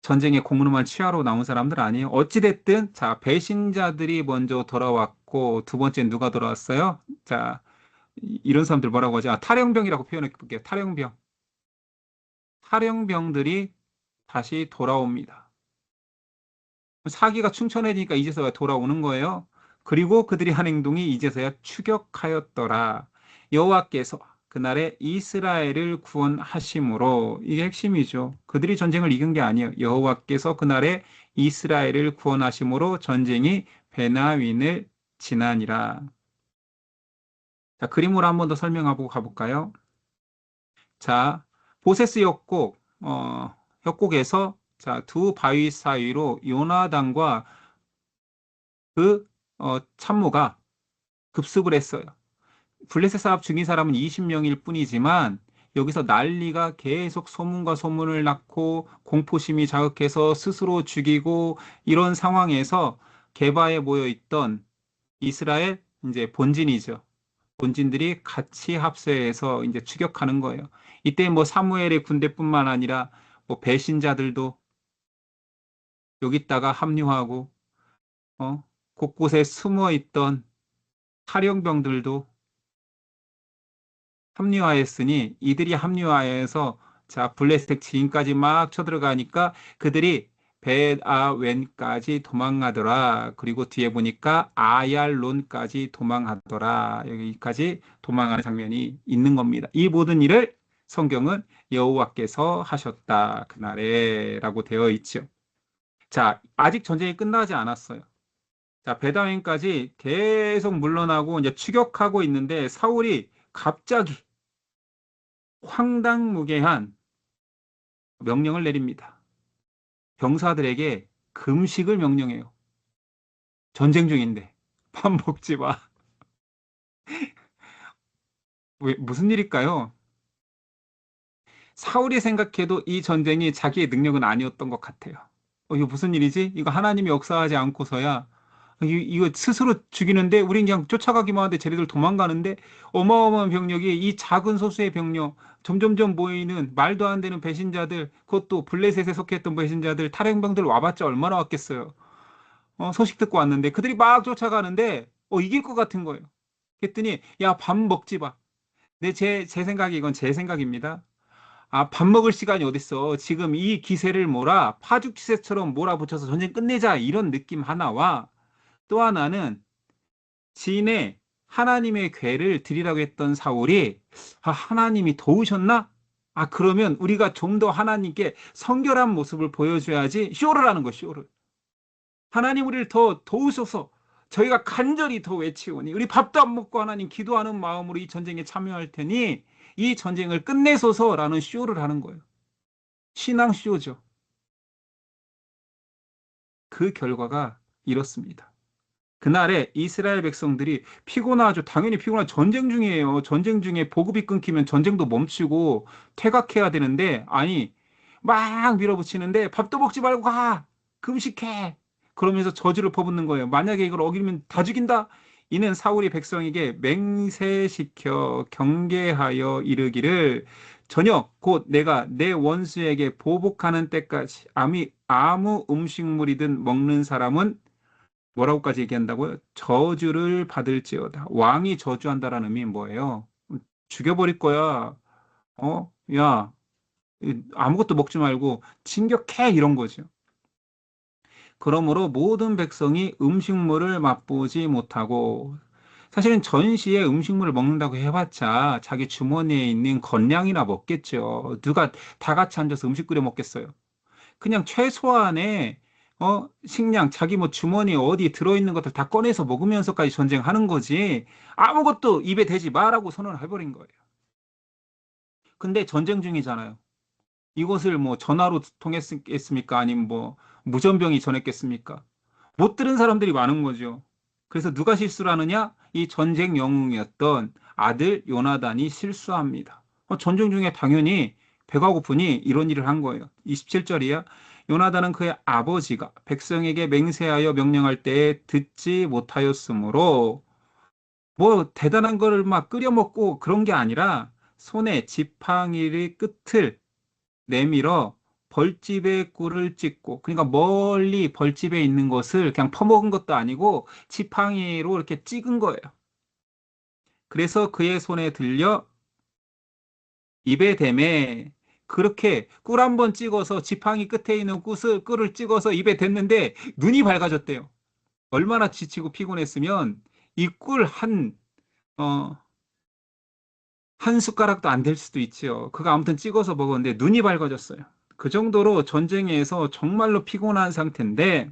전쟁의 공로만 취하러 나온 사람들 아니에요. 어찌됐든, 자, 배신자들이 먼저 돌아왔고, 두 번째 누가 돌아왔어요? 자, 이런 사람들 뭐라고 하죠? 아, 탈영병이라고 표현해 볼게요. 탈영병. 탈영병들이 다시 돌아옵니다. 사기가 충천해지니까 이제서야 돌아오는 거예요. 그리고 그들이 한 행동이 이제서야 추격하였더라. 여호와께서 그날에 이스라엘을 구원하심으로, 이게 핵심이죠. 그들이 전쟁을 이긴 게 아니에요. 여호와께서 그날에 이스라엘을 구원하심으로 전쟁이 베나윈을 지나니라. 자, 그림으로 한 번 더 설명하고 가볼까요? 자, 보세스 협곡에서 자, 두 바위 사이로 요나단과 그 참모가 급습을 했어요. 블레셋 사업 죽인 사람은 20명일 뿐이지만 여기서 난리가 계속 소문과 소문을 낳고 공포심이 자극해서 스스로 죽이고 이런 상황에서 게바에 모여 있던 이스라엘 이제 본진이죠. 본진들이 같이 합세해서 이제 추격하는 거예요. 이때 사무엘의 군대뿐만 아니라 배신자들도 여기다가 합류하고 곳곳에 숨어 있던 탈영병들도 합류하였으니 이들이 합류하여서 자 블레셋 지인까지 막 쳐들어가니까 그들이 벳아웬까지 도망하더라. 그리고 뒤에 보니까 아얄론까지 도망하더라. 여기까지 도망하는 장면이 있는 겁니다. 이 모든 일을 성경은 여호와께서 하셨다. 그날에라고 되어 있죠. 자, 아직 전쟁이 끝나지 않았어요. 자, 벳아웬까지 계속 물러나고 이제 추격하고 있는데 사울이 갑자기 황당무계한 명령을 내립니다. 병사들에게 금식을 명령해요. 전쟁 중인데 밥 먹지 마. 왜, 무슨 일일까요? 사울이 생각해도 이 전쟁이 자기의 능력은 아니었던 것 같아요. 이거 무슨 일이지? 이거 하나님이 역사하지 않고서야 이거 스스로 죽이는데 우린 그냥 쫓아가기만 하는데 쟤네들 도망가는데 어마어마한 병력이 이 작은 소수의 병력 점점점 모이는 말도 안 되는 배신자들 그것도 블레셋에 속했던 배신자들 탈행병들 와봤자 얼마나 왔겠어요. 소식 듣고 왔는데 그들이 막 쫓아가는데 이길 것 같은 거예요. 그랬더니 야 밥 먹지 마. 제 생각이 이건 제 생각입니다. 아, 밥 먹을 시간이 어딨어. 지금 이 기세를 파죽지세처럼 몰아붙여서 전쟁 끝내자 이런 느낌 하나와 또 하나는 지인의 하나님의 궤를 드리라고 했던 사울이 하나님이 도우셨나? 그러면 우리가 좀 더 하나님께 성결한 모습을 보여줘야지 쇼를 하는 거 쇼를. 하나님 우리를 더 도우소서. 저희가 간절히 더 외치오니 우리 밥도 안 먹고 하나님 기도하는 마음으로 이 전쟁에 참여할 테니 이 전쟁을 끝내소서라는 쇼를 하는 거예요. 신앙 쇼죠. 그 결과가 이렇습니다. 그날에 이스라엘 백성들이 피곤하죠. 당연히 피곤하죠. 전쟁 중이에요. 전쟁 중에 보급이 끊기면 전쟁도 멈추고 퇴각해야 되는데 아니 막 밀어붙이는데 밥도 먹지 말고 가. 금식해. 그러면서 저주를 퍼붓는 거예요. 만약에 이걸 어기면 다 죽인다. 이는 사울이 백성에게 맹세시켜 경계하여 이르기를 저녁 곧 내가 내 원수에게 보복하는 때까지 아무 음식물이든 먹는 사람은 뭐라고까지 얘기한다고요? 저주를 받을지어다. 왕이 저주한다라는 의미 뭐예요? 죽여버릴 거야. 야, 아무것도 먹지 말고 진격해 이런 거죠. 그러므로 모든 백성이 음식물을 맛보지 못하고 사실은 전시에 음식물을 먹는다고 해봤자 자기 주머니에 있는 건량이나 먹겠죠. 누가 다 같이 앉아서 음식 끓여 먹겠어요. 그냥 최소한의 식량, 자기 주머니 어디 들어있는 것들 다 꺼내서 먹으면서까지 전쟁하는 거지. 아무것도 입에 대지 마라고 선언을 해버린 거예요. 근데 전쟁 중이잖아요. 이것을 뭐 전화로 통했겠습니까? 아니면 뭐 무전병이 전했겠습니까? 못 들은 사람들이 많은 거죠. 그래서 누가 실수를 하느냐? 이 전쟁 영웅이었던 아들 요나단이 실수합니다. 전쟁 중에 당연히 배가 고프니 이런 일을 한 거예요. 27절이야. 요나단은 그의 아버지가 백성에게 맹세하여 명령할 때에 듣지 못하였으므로 뭐 대단한 거를 막 끓여 먹고 그런 게 아니라 손에 지팡이의 끝을 내밀어 벌집에 꿀을 찍고, 그러니까 멀리 벌집에 있는 것을 그냥 퍼먹은 것도 아니고 지팡이로 이렇게 찍은 거예요. 그래서 그의 손에 들려 입에 대매. 그렇게 꿀 한 번 찍어서 지팡이 끝에 있는 꿀을 찍어서 입에 댔는데 눈이 밝아졌대요. 얼마나 지치고 피곤했으면 이 꿀 어, 한 숟가락도 안 될 수도 있지요. 그거 아무튼 찍어서 먹었는데 눈이 밝아졌어요. 그 정도로 전쟁에서 정말로 피곤한 상태인데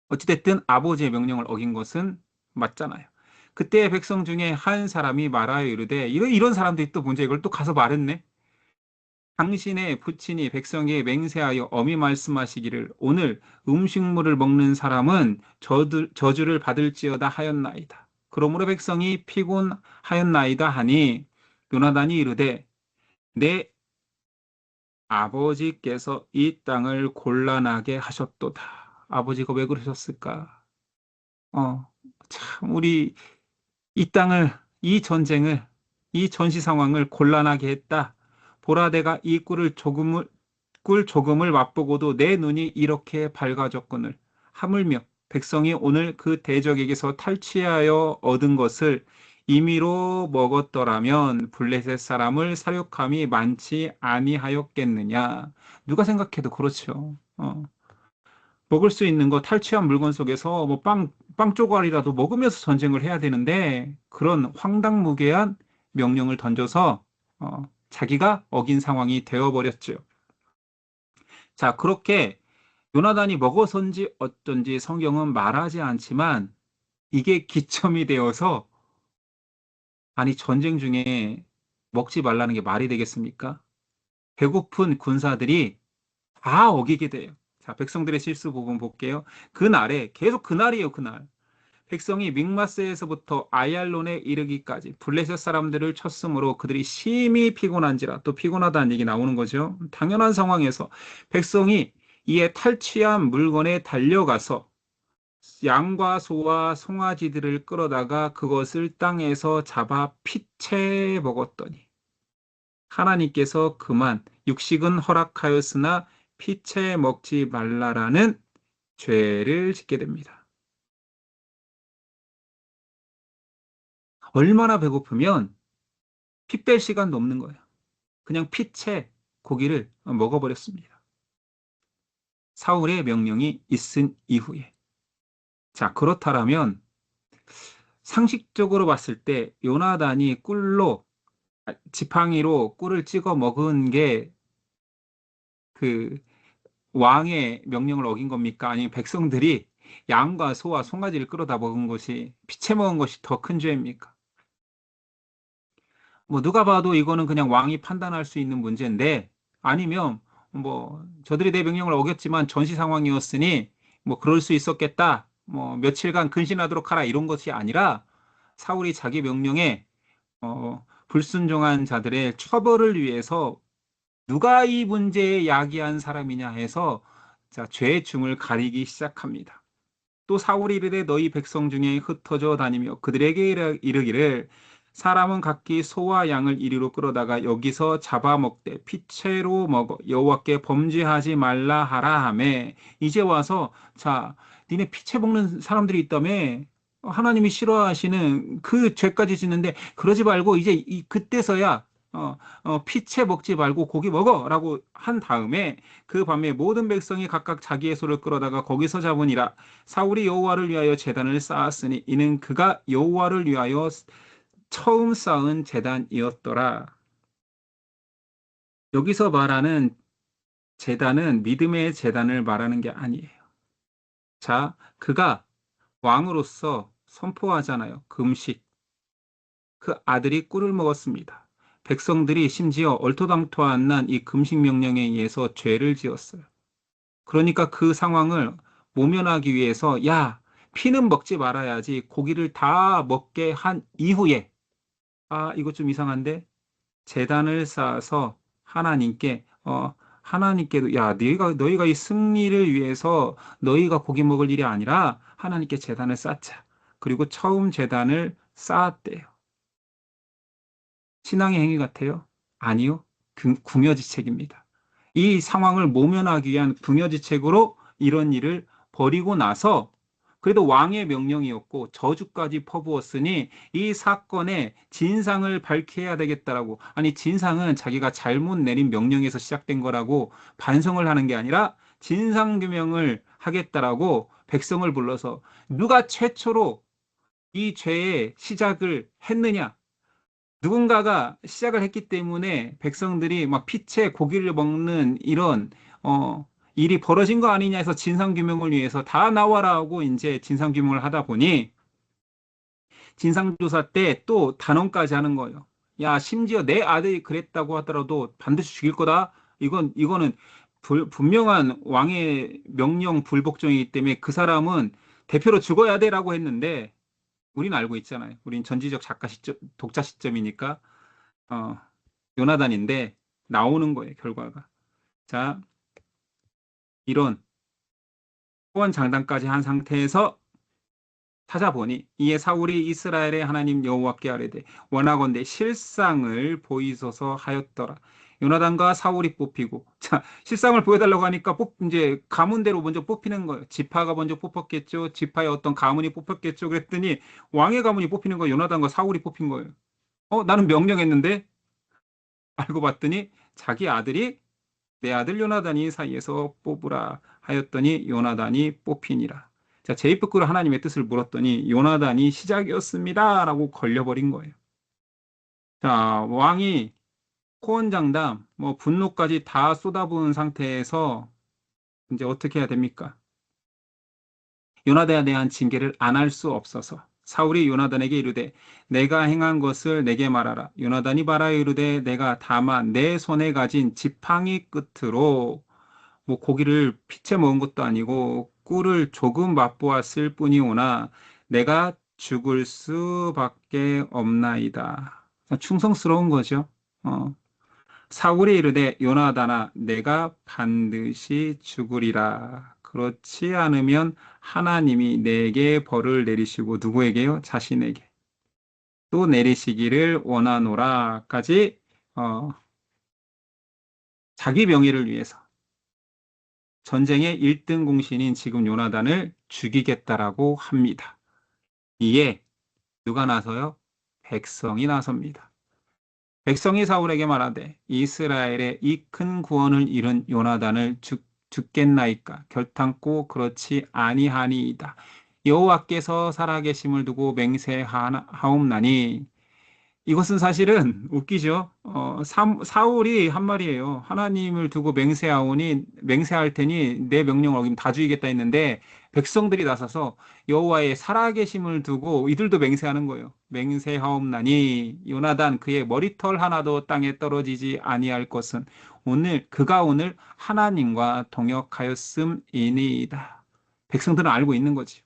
어찌됐든 아버지의 명령을 어긴 것은 맞잖아요. 그때 백성 중에 한 사람이 말하여 이르되 이런 사람들이 또 문제 이걸 또 가서 말했네. 당신의 부친이 백성에게 맹세하여 엄히 말씀하시기를 오늘 음식물을 먹는 사람은 저주를 받을지어다 하였나이다. 그러므로 백성이 피곤하였나이다 하니 요나단이 이르되 내 아버지께서 이 땅을 곤란하게 하셨도다. 아버지가 왜 그러셨을까? 어, 참, 이 땅을, 이 전쟁을, 이 전시 상황을 곤란하게 했다. 보라, 내가 이 꿀 조금을 맛보고도 내 눈이 이렇게 밝아졌거늘. 하물며 백성이 오늘 그 대적에게서 탈취하여 얻은 것을 임의로 먹었더라면 블레셋 사람을 사륙함이 많지 아니하였겠느냐. 누가 생각해도 그렇죠. 먹을 수 있는 거 탈취한 물건 속에서 뭐 빵 조각이라도 먹으면서 전쟁을 해야 되는데 그런 황당무계한 명령을 던져서 자기가 어긴 상황이 되어버렸죠. 자, 그렇게 요나단이 먹어서인지 어쩐지 성경은 말하지 않지만 이게 기점이 되어서 아니 전쟁 중에 먹지 말라는 게 말이 되겠습니까? 배고픈 군사들이 다 어기게 돼요. 자, 백성들의 실수 부분 볼게요. 그날에 계속 그날이에요, 그날. 백성이 믹마스에서부터 아얄론에 이르기까지 블레셋 사람들을 쳤으므로 그들이 심히 피곤한지라 또 피곤하다는 얘기 나오는 거죠. 당연한 상황에서 백성이 이에 탈취한 물건에 달려가서 양과 소와 송아지들을 끌어다가 그것을 땅에서 잡아 피채 먹었더니 하나님께서 그만 육식은 허락하였으나 피채 먹지 말라라는 죄를 짓게 됩니다. 얼마나 배고프면 피 뺄 시간도 없는 거예요. 그냥 피채 고기를 먹어버렸습니다. 사울의 명령이 있은 이후에. 자, 그렇다면 상식적으로 봤을 때 요나단이 지팡이로 꿀을 찍어 먹은 게 그 왕의 명령을 어긴 겁니까? 아니면 백성들이 양과 소와 송아지를 끌어다 먹은 것이 피채 먹은 것이 더 큰 죄입니까? 뭐 누가 봐도 이거는 그냥 왕이 판단할 수 있는 문제인데 아니면 뭐 저들이 내 명령을 어겼지만 전시 상황이었으니 뭐 그럴 수 있었겠다. 뭐 며칠간 근신하도록 하라 이런 것이 아니라 사울이 자기 명령에 불순종한 자들의 처벌을 위해서 누가 이 문제에 야기한 사람이냐 해서 자, 죄의 중을 가리기 시작합니다. 또 사울이 이르되 너희 백성 중에 흩어져 다니며 그들에게 이르기를 사람은 각기 소와 양을 이리로 끌어다가 여기서 잡아먹되 피채로 먹어 여호와께 범죄하지 말라 하라 하매 이제 와서 자 니네 피채 먹는 사람들이 있다며 하나님이 싫어하시는 그 죄까지 짓는데 그러지 말고 이제 그때서야 피채 먹지 말고 고기 먹어라고 한 다음에 그 밤에 모든 백성이 각각 자기의 소를 끌어다가 거기서 잡으니라. 사울이 여호와를 위하여 제단을 쌓았으니 이는 그가 여호와를 위하여 처음 쌓은 제단이었더라. 여기서 말하는 제단은 믿음의 제단을 말하는 게 아니에요. 자, 그가 왕으로서 선포하잖아요. 금식. 그 아들이 꿀을 먹었습니다. 백성들이 심지어 얼토당토한 이 금식 명령에 의해서 죄를 지었어요. 그러니까 그 상황을 모면하기 위해서 야, 피는 먹지 말아야지 고기를 다 먹게 한 이후에 이거 좀 이상한데 제단을 쌓아서 하나님께도 야, 너희가 이 승리를 위해서 너희가 고기 먹을 일이 아니라 하나님께 제단을 쌓자. 그리고 처음 제단을 쌓았대요. 신앙의 행위 같아요? 아니요. 궁여지책입니다. 이 상황을 모면하기 위한 궁여지책으로 이런 일을 벌이고 나서 그래도 왕의 명령이었고 저주까지 퍼부었으니 이 사건의 진상을 밝혀야 되겠다라고. 아니, 진상은 자기가 잘못 내린 명령에서 시작된 거라고 반성을 하는 게 아니라 진상규명을 하겠다라고 백성을 불러서 누가 최초로 이 죄의 시작을 했느냐? 누군가가 시작을 했기 때문에 백성들이 막 피채 고기를 먹는 이런 일이 벌어진 거 아니냐 해서 진상규명을 위해서 다 나와라 하고 이제 진상규명을 하다 보니 진상조사 때 또 단언까지 하는 거예요. 야, 심지어 내 아들이 그랬다고 하더라도 반드시 죽일 거다. 이거는 분명한 왕의 명령 불복종이기 때문에 그 사람은 대표로 죽어야 돼라고 했는데 우리는 알고 있잖아요. 우린 전지적 독자 시점이니까 어, 요나단인데 나오는 거예요, 결과가. 자, 이런 후원 장단까지 한 상태에서 찾아보니 이에 사울이 이스라엘의 하나님 여호와께 아뢰되 원하건대 실상을 보이소서 하였더라. 요나단과 사울이 뽑히고 자 실상을 보여달라고 하니까 이제 가문대로 먼저 뽑히는 거예요. 지파가 먼저 뽑혔겠죠. 지파의 어떤 가문이 뽑혔겠죠. 그랬더니 왕의 가문이 뽑히는 거예요. 요나단과 사울이 뽑힌 거예요. 나는 명령했는데 알고 봤더니 자기 아들이 내 아들 요나단이 사이에서 뽑으라 하였더니 요나단이 뽑히니라. 자, 제이프크로 하나님의 뜻을 물었더니 요나단이 시작이었습니다. 라고 걸려버린 거예요. 자, 왕이 호언장담, 분노까지 다 쏟아부은 상태에서 이제 어떻게 해야 됩니까? 요나단에 대한 징계를 안 할 수 없어서 사울이 요나단에게 이르되 내가 행한 것을 내게 말하라. 요나단이 말하여 이르되 내가 다만 내 손에 가진 지팡이 끝으로 고기를 피채 먹은 것도 아니고 꿀을 조금 맛보았을 뿐이오나 내가 죽을 수밖에 없나이다. 충성스러운 거죠. 사울이 이르되 요나단아 내가 반드시 죽으리라. 그렇지 않으면 하나님이 내게 벌을 내리시고 누구에게요? 자신에게 또 내리시기를 원하노라까지 자기 명예를 위해서 전쟁의 1등 공신인 지금 요나단을 죽이겠다라고 합니다. 이에 누가 나서요? 백성이 나섭니다. 백성이 사울에게 말하되 이스라엘의 이 큰 구원을 이룬 요나단을 죽겠나이까 결탄코 그렇지 아니하니이다. 여호와께서 살아계심을 두고 맹세하옵나니 이것은 사실은 웃기죠. 사울이 한 말이에요. 하나님을 두고 맹세할 테니 내 명령을 어기면 다 죽이겠다 했는데 백성들이 나서서 여호와의 살아계심을 두고 이들도 맹세하는 거예요. 맹세하옵나니 요나단 그의 머리털 하나도 땅에 떨어지지 아니할 것은 그가 오늘 하나님과 동역하였음이니이다. 백성들은 알고 있는 거지.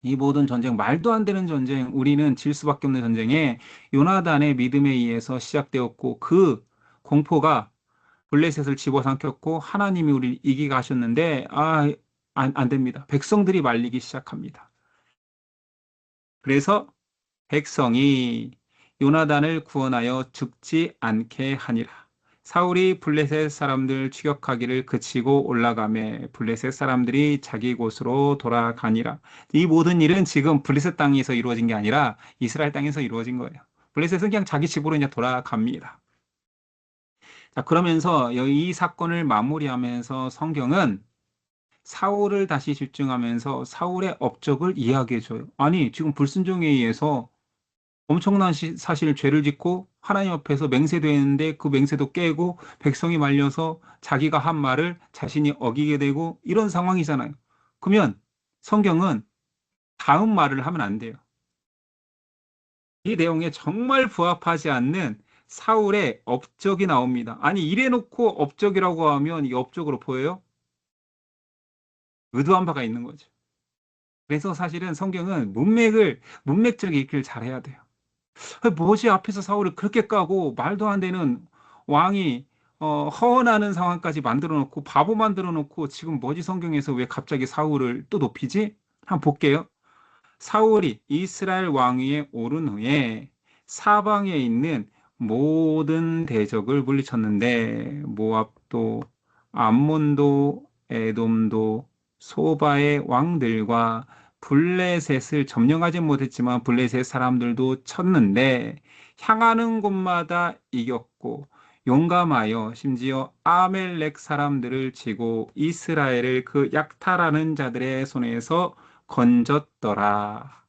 이 모든 전쟁, 말도 안 되는 전쟁, 우리는 질 수밖에 없는 전쟁에 요나단의 믿음에 의해서 시작되었고 그 공포가 블레셋을 집어삼켰고 하나님이 우리를 이기게 하셨는데 안 됩니다. 백성들이 말리기 시작합니다. 그래서 백성이 요나단을 구원하여 죽지 않게 하니라. 사울이 블레셋 사람들 추격하기를 그치고 올라가매 블레셋 사람들이 자기 곳으로 돌아가니라. 이 모든 일은 지금 블레셋 땅에서 이루어진 게 아니라 이스라엘 땅에서 이루어진 거예요. 블레셋은 그냥 자기 집으로 이제 돌아갑니다. 자, 그러면서 이 사건을 마무리하면서 성경은 사울을 다시 집중하면서 사울의 업적을 이야기해줘요. 아니, 지금 불순종에 의해서 엄청난 사실 죄를 짓고 하나님 앞에서 맹세되는데 그 맹세도 깨고 백성이 말려서 자기가 한 말을 자신이 어기게 되고 이런 상황이잖아요. 그러면 성경은 다음 말을 하면 안 돼요. 이 내용에 정말 부합하지 않는 사울의 업적이 나옵니다. 아니, 이래놓고 업적이라고 하면 이 업적으로 보여요? 의도한 바가 있는 거죠. 그래서 사실은 성경은 문맥적으로 읽기를 잘해야 돼요. 뭐지? 앞에서 사울을 그렇게 까고 말도 안 되는 왕이 허언하는 상황까지 만들어 놓고 바보 만들어 놓고 지금 뭐지? 성경에서 왜 갑자기 사울을 또 높이지? 한번 볼게요. 사울이 이스라엘 왕위에 오른 후에 사방에 있는 모든 대적을 물리쳤는데 모압도 암몬도 에돔도 소바의 왕들과 블레셋을 점령하지 못했지만 블레셋 사람들도 쳤는데 향하는 곳마다 이겼고 용감하여 심지어 아멜렉 사람들을 치고 이스라엘을 그 약탈하는 자들의 손에서 건졌더라.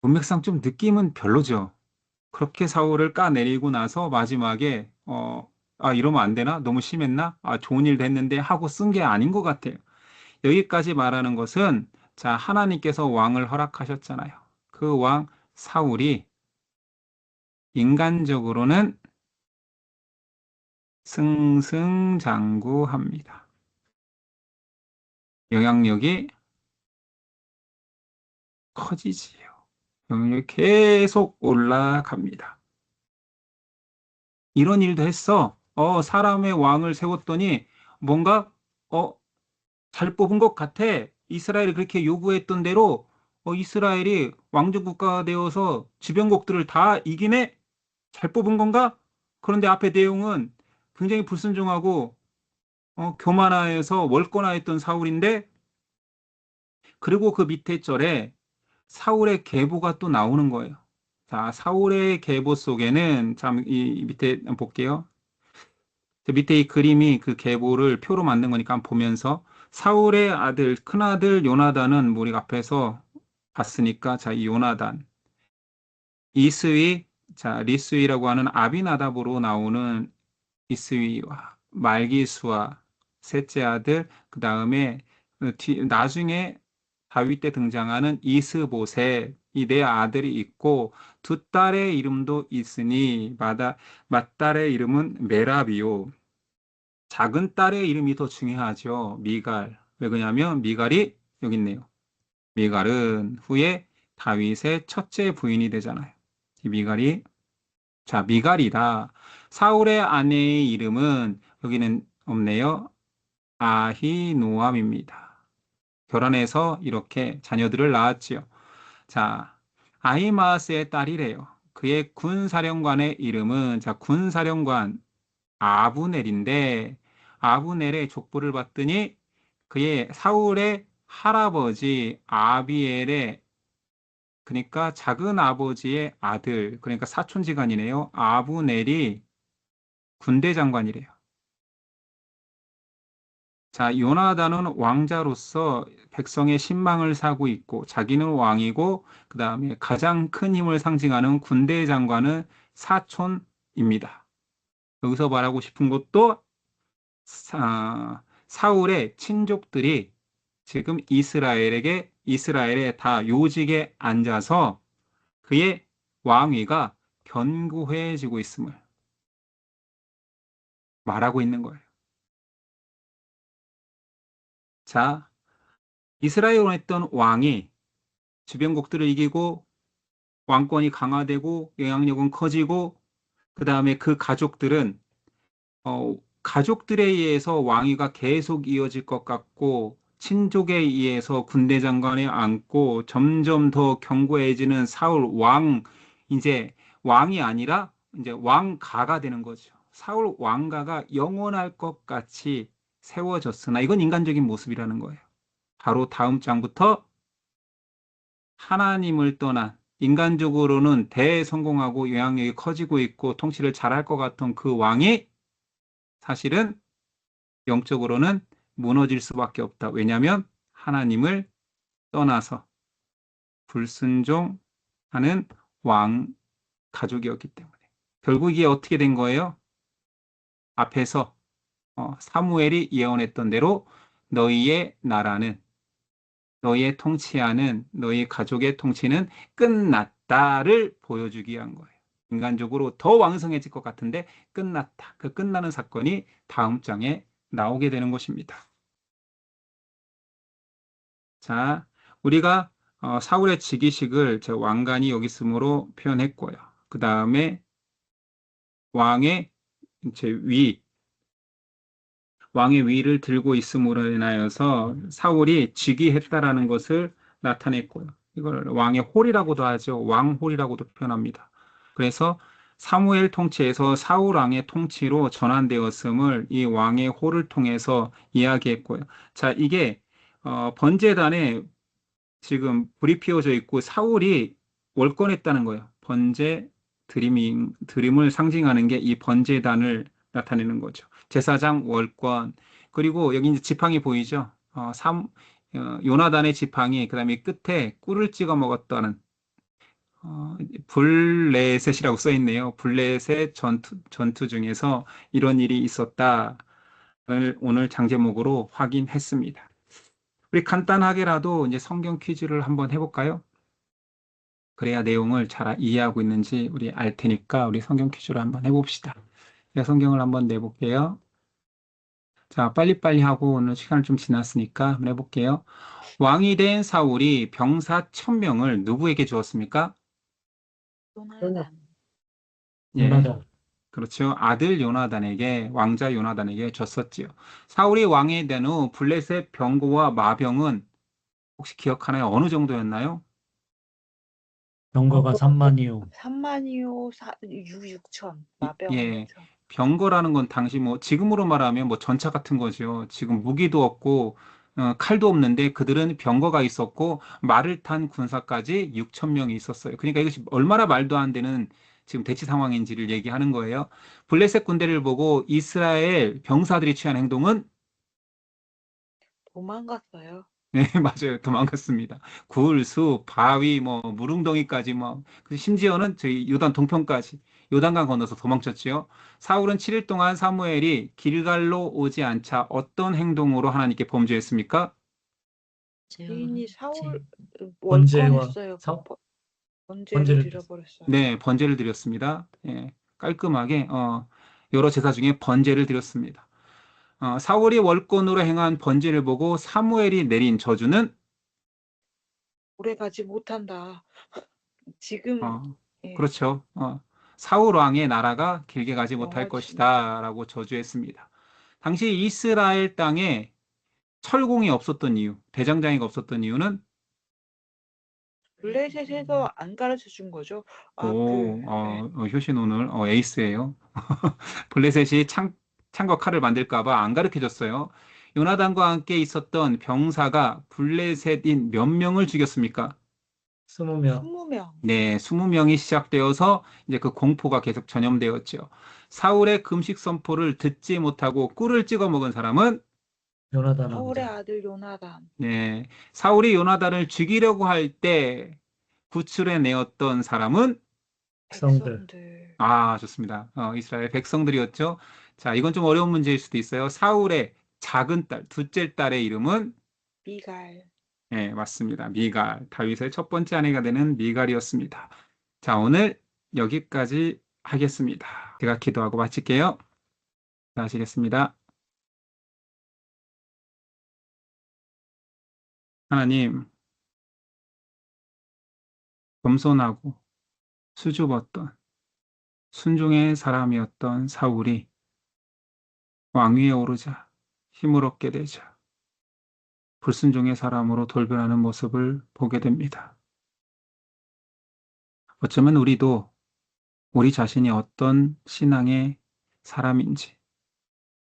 문맥상 좀 느낌은 별로죠. 그렇게 사울을 까내리고 나서 마지막에 이러면 안 되나? 너무 심했나? 좋은 일 됐는데 하고 쓴 게 아닌 것 같아요. 여기까지 말하는 것은 자, 하나님께서 왕을 허락하셨잖아요. 그 왕 사울이 인간적으로는 승승장구합니다. 영향력이 커지지요. 영향력이 계속 올라갑니다. 이런 일도 했어. 사람의 왕을 세웠더니 뭔가, 어, 잘 뽑은 것 같아. 이스라엘이 그렇게 요구했던 대로, 이스라엘이 왕족 국가가 되어서 주변국들을 다 이기네? 잘 뽑은 건가? 그런데 앞에 내용은 굉장히 불순종하고, 교만하여서 월권하였던 사울인데, 그리고 그 밑에 절에 사울의 계보가 또 나오는 거예요. 자, 사울의 계보 속에는, 참, 이 밑에 볼게요. 그 밑에 이 그림이 그 계보를 표로 만든 거니까 한번 보면서 사울의 아들, 큰아들 요나단은 우리 앞에서 봤으니까 자, 이 요나단. 이스위, 자, 리스위라고 하는 아비나답으로 나오는 이스위와 말기수와 셋째 아들, 그 다음에 나중에 다윗 때 등장하는 이스보셋, 이 네 아들이 있고 두 딸의 이름도 있으니 맏딸의 이름은 메라비요. 작은 딸의 이름이 더 중요하죠. 미갈. 왜 그러냐면 미갈이 여기 있네요. 미갈은 후에 다윗의 첫째 부인이 되잖아요. 이 미갈이 자, 미갈이다. 사울의 아내의 이름은 여기는 없네요. 아히노암입니다. 결혼해서 이렇게 자녀들을 낳았지요. 자, 아히마스의 딸이래요. 그의 군사령관의 이름은 자, 군사령관 아브넬인데 아브넬의 족보를 봤더니 그의 사울의 할아버지 아비엘의 그러니까 작은 아버지의 아들 그러니까 사촌지간이네요. 아브넬이 군대 장관이래요. 자, 요나단은 왕자로서 백성의 신망을 사고 있고 자기는 왕이고 그다음에 가장 큰 힘을 상징하는 군대 장관은 사촌입니다. 여기서 말하고 싶은 것도 사울의 친족들이 지금 이스라엘에 다 요직에 앉아서 그의 왕위가 견고해지고 있음을 말하고 있는 거예요. 자, 이스라엘에 있던 왕이 주변국들을 이기고 왕권이 강화되고 영향력은 커지고 그 다음에 그 가족들은 가족들에 의해서 왕위가 계속 이어질 것 같고 친족에 의해서 군대 장관에 앉고 점점 더 견고해지는 사울 왕 이제 왕이 아니라 이제 왕가가 되는 거죠. 사울 왕가가 영원할 것 같이 세워졌으나 이건 인간적인 모습이라는 거예요. 바로 다음 장부터 하나님을 떠난 인간적으로는 대성공하고 영향력이 커지고 있고 통치를 잘할 것 같은 그 왕이 사실은 영적으로는 무너질 수밖에 없다. 왜냐하면 하나님을 떠나서 불순종하는 왕 가족이었기 때문에. 결국 이게 어떻게 된 거예요? 앞에서 사무엘이 예언했던 대로 너희의 나라는 너희의 통치하는 너희 가족의 통치는 끝났다. 끝났다를 보여주기 위한 거예요. 인간적으로 더 왕성해질 것 같은데 끝났다. 그 끝나는 사건이 다음 장에 나오게 되는 것입니다. 자, 우리가 사울의 즉위식을 저 왕관이 여기 있음으로 표현했고요. 그 다음에 왕의 이제 왕의 위를 들고 있음으로 인하여서 사울이 즉위했다라는 것을 나타냈고요. 이걸 왕의 홀이라고도 하죠. 왕홀이라고도 표현합니다. 그래서 사무엘 통치에서 사울 왕의 통치로 전환되었음을 이 왕의 홀을 통해서 이야기했고요. 자, 이게 번제단에 지금 불이 피워져 있고 사울이 월권했다는 거예요. 드림을 상징하는 게 이 번제단을 나타내는 거죠. 제사장 월권. 그리고 여기 이제 지팡이 보이죠? 요나단의 지팡이, 그 다음에 끝에 꿀을 찍어 먹었다는, 블레셋이라고 써 있네요. 블레셋 전투 중에서 이런 일이 있었다를 오늘 장제목으로 확인했습니다. 우리 간단하게라도 이제 성경 퀴즈를 한번 해볼까요? 그래야 내용을 잘 이해하고 있는지 우리 알 테니까 우리 성경 퀴즈를 한번 해봅시다. 제가 성경을 한번 내볼게요. 자, 빨리빨리 하고 오늘 시간을 좀 지났으니까 한번 해볼게요. 왕이 된 사울이 병사 1000명을 누구에게 주었습니까? 요나단. 예, 요나단. 그렇죠. 아들 요나단에게, 왕자 요나단에게 줬었지요. 사울이 왕이 된 후 블레셋 병거와 마병은 혹시 기억하나요? 어느 정도였나요? 병거가 3만이요. 3만이요, 6천, 마병은 예, 6천. 병거라는 건 당시 뭐 지금으로 말하면 뭐 전차 같은 거죠. 지금 무기도 없고 칼도 없는데 그들은 병거가 있었고 말을 탄 군사까지 6천 명이 있었어요. 그러니까 이것이 얼마나 말도 안 되는 지금 대치 상황인지를 얘기하는 거예요. 블레셋 군대를 보고 이스라엘 병사들이 취한 행동은 도망갔어요. 네, 맞아요. 도망갔습니다. 굴, 숲, 바위, 뭐, 무릉덩이까지 뭐, 심지어는 저희 요단 동편까지 요단강 건너서 도망쳤지요. 사울은 7일 동안 사무엘이 길갈로 오지 않자 어떤 행동으로 하나님께 범죄했습니까? 주인이 사울 번제와 월권했어요. 번제를 번제를 드려버렸어요. 네, 번제를 드렸습니다. 예, 깔끔하게, 여러 제사 중에 번제를 드렸습니다. 사울이 월권으로 행한 번제를 보고 사무엘이 내린 저주는 오래가지 못한다. 지금 어, 예, 그렇죠. 사울 왕의 나라가 길게 가지 못할 영화지. 것이다라고 저주했습니다. 당시 이스라엘 땅에 철공이 없었던 이유, 대장장이가 없었던 이유는 블레셋에서 안 가르쳐 준 거죠. 예. 효신 오늘 에이스예요. 블레셋이 창과 칼을 만들까 봐 안 가르쳐 줬어요. 요나단과 함께 있었던 병사가 블레셋인 몇 명을 죽였습니까? 20명. 20명. 네, 20명이 시작되어서 이제 그 공포가 계속 전염되었죠. 사울의 금식 선포를 듣지 못하고 꿀을 찍어 먹은 사람은 요나단 사울의 왕자. 아들 요나단. 네, 사울이 요나단을 죽이려고 할 때 구출해 내었던 사람은 백성들. 백성들. 좋습니다. 이스라엘 백성들이었죠. 자, 이건 좀 어려운 문제일 수도 있어요. 사울의 작은 딸, 둘째 딸의 이름은 미갈. 네, 맞습니다. 미갈. 다윗의 첫 번째 아내가 되는 미갈이었습니다. 자, 오늘 여기까지 하겠습니다. 제가 기도하고 마칠게요. 하시겠습니다. 하나님, 겸손하고 수줍었던 순종의 사람이었던 사울이 왕위에 오르자 힘을 얻게 되자 불순종의 사람으로 돌변하는 모습을 보게 됩니다. 어쩌면 우리도 우리 자신이 어떤 신앙의 사람인지,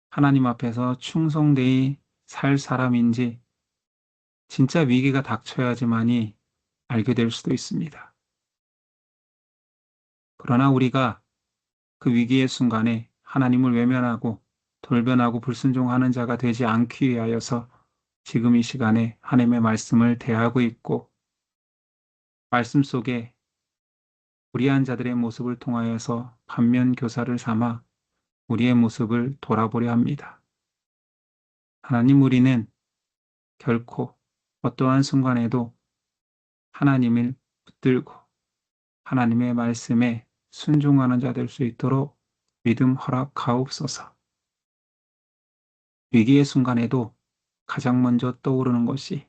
하나님 앞에서 충성되이 살 사람인지 진짜 위기가 닥쳐야지만이 알게 될 수도 있습니다. 그러나 우리가 그 위기의 순간에 하나님을 외면하고 돌변하고 불순종하는 자가 되지 않기 위하여서 지금 이 시간에 하나님의 말씀을 대하고 있고 말씀 속에 불의한 자들의 모습을 통하여서 반면 교사를 삼아 우리의 모습을 돌아보려 합니다. 하나님, 우리는 결코 어떠한 순간에도 하나님을 붙들고 하나님의 말씀에 순종하는 자 될 수 있도록 믿음 허락하옵소서. 위기의 순간에도 가장 먼저 떠오르는 것이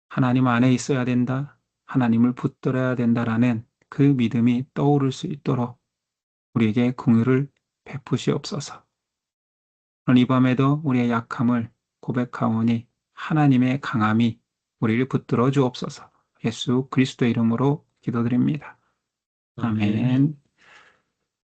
하나님 안에 있어야 된다, 하나님을 붙들어야 된다라는 그 믿음이 떠오를 수 있도록 우리에게 긍휼을 베푸시옵소서. 오늘 이 밤에도 우리의 약함을 고백하오니 하나님의 강함이 우리를 붙들어 주옵소서. 예수 그리스도의 이름으로 기도드립니다. 아멘.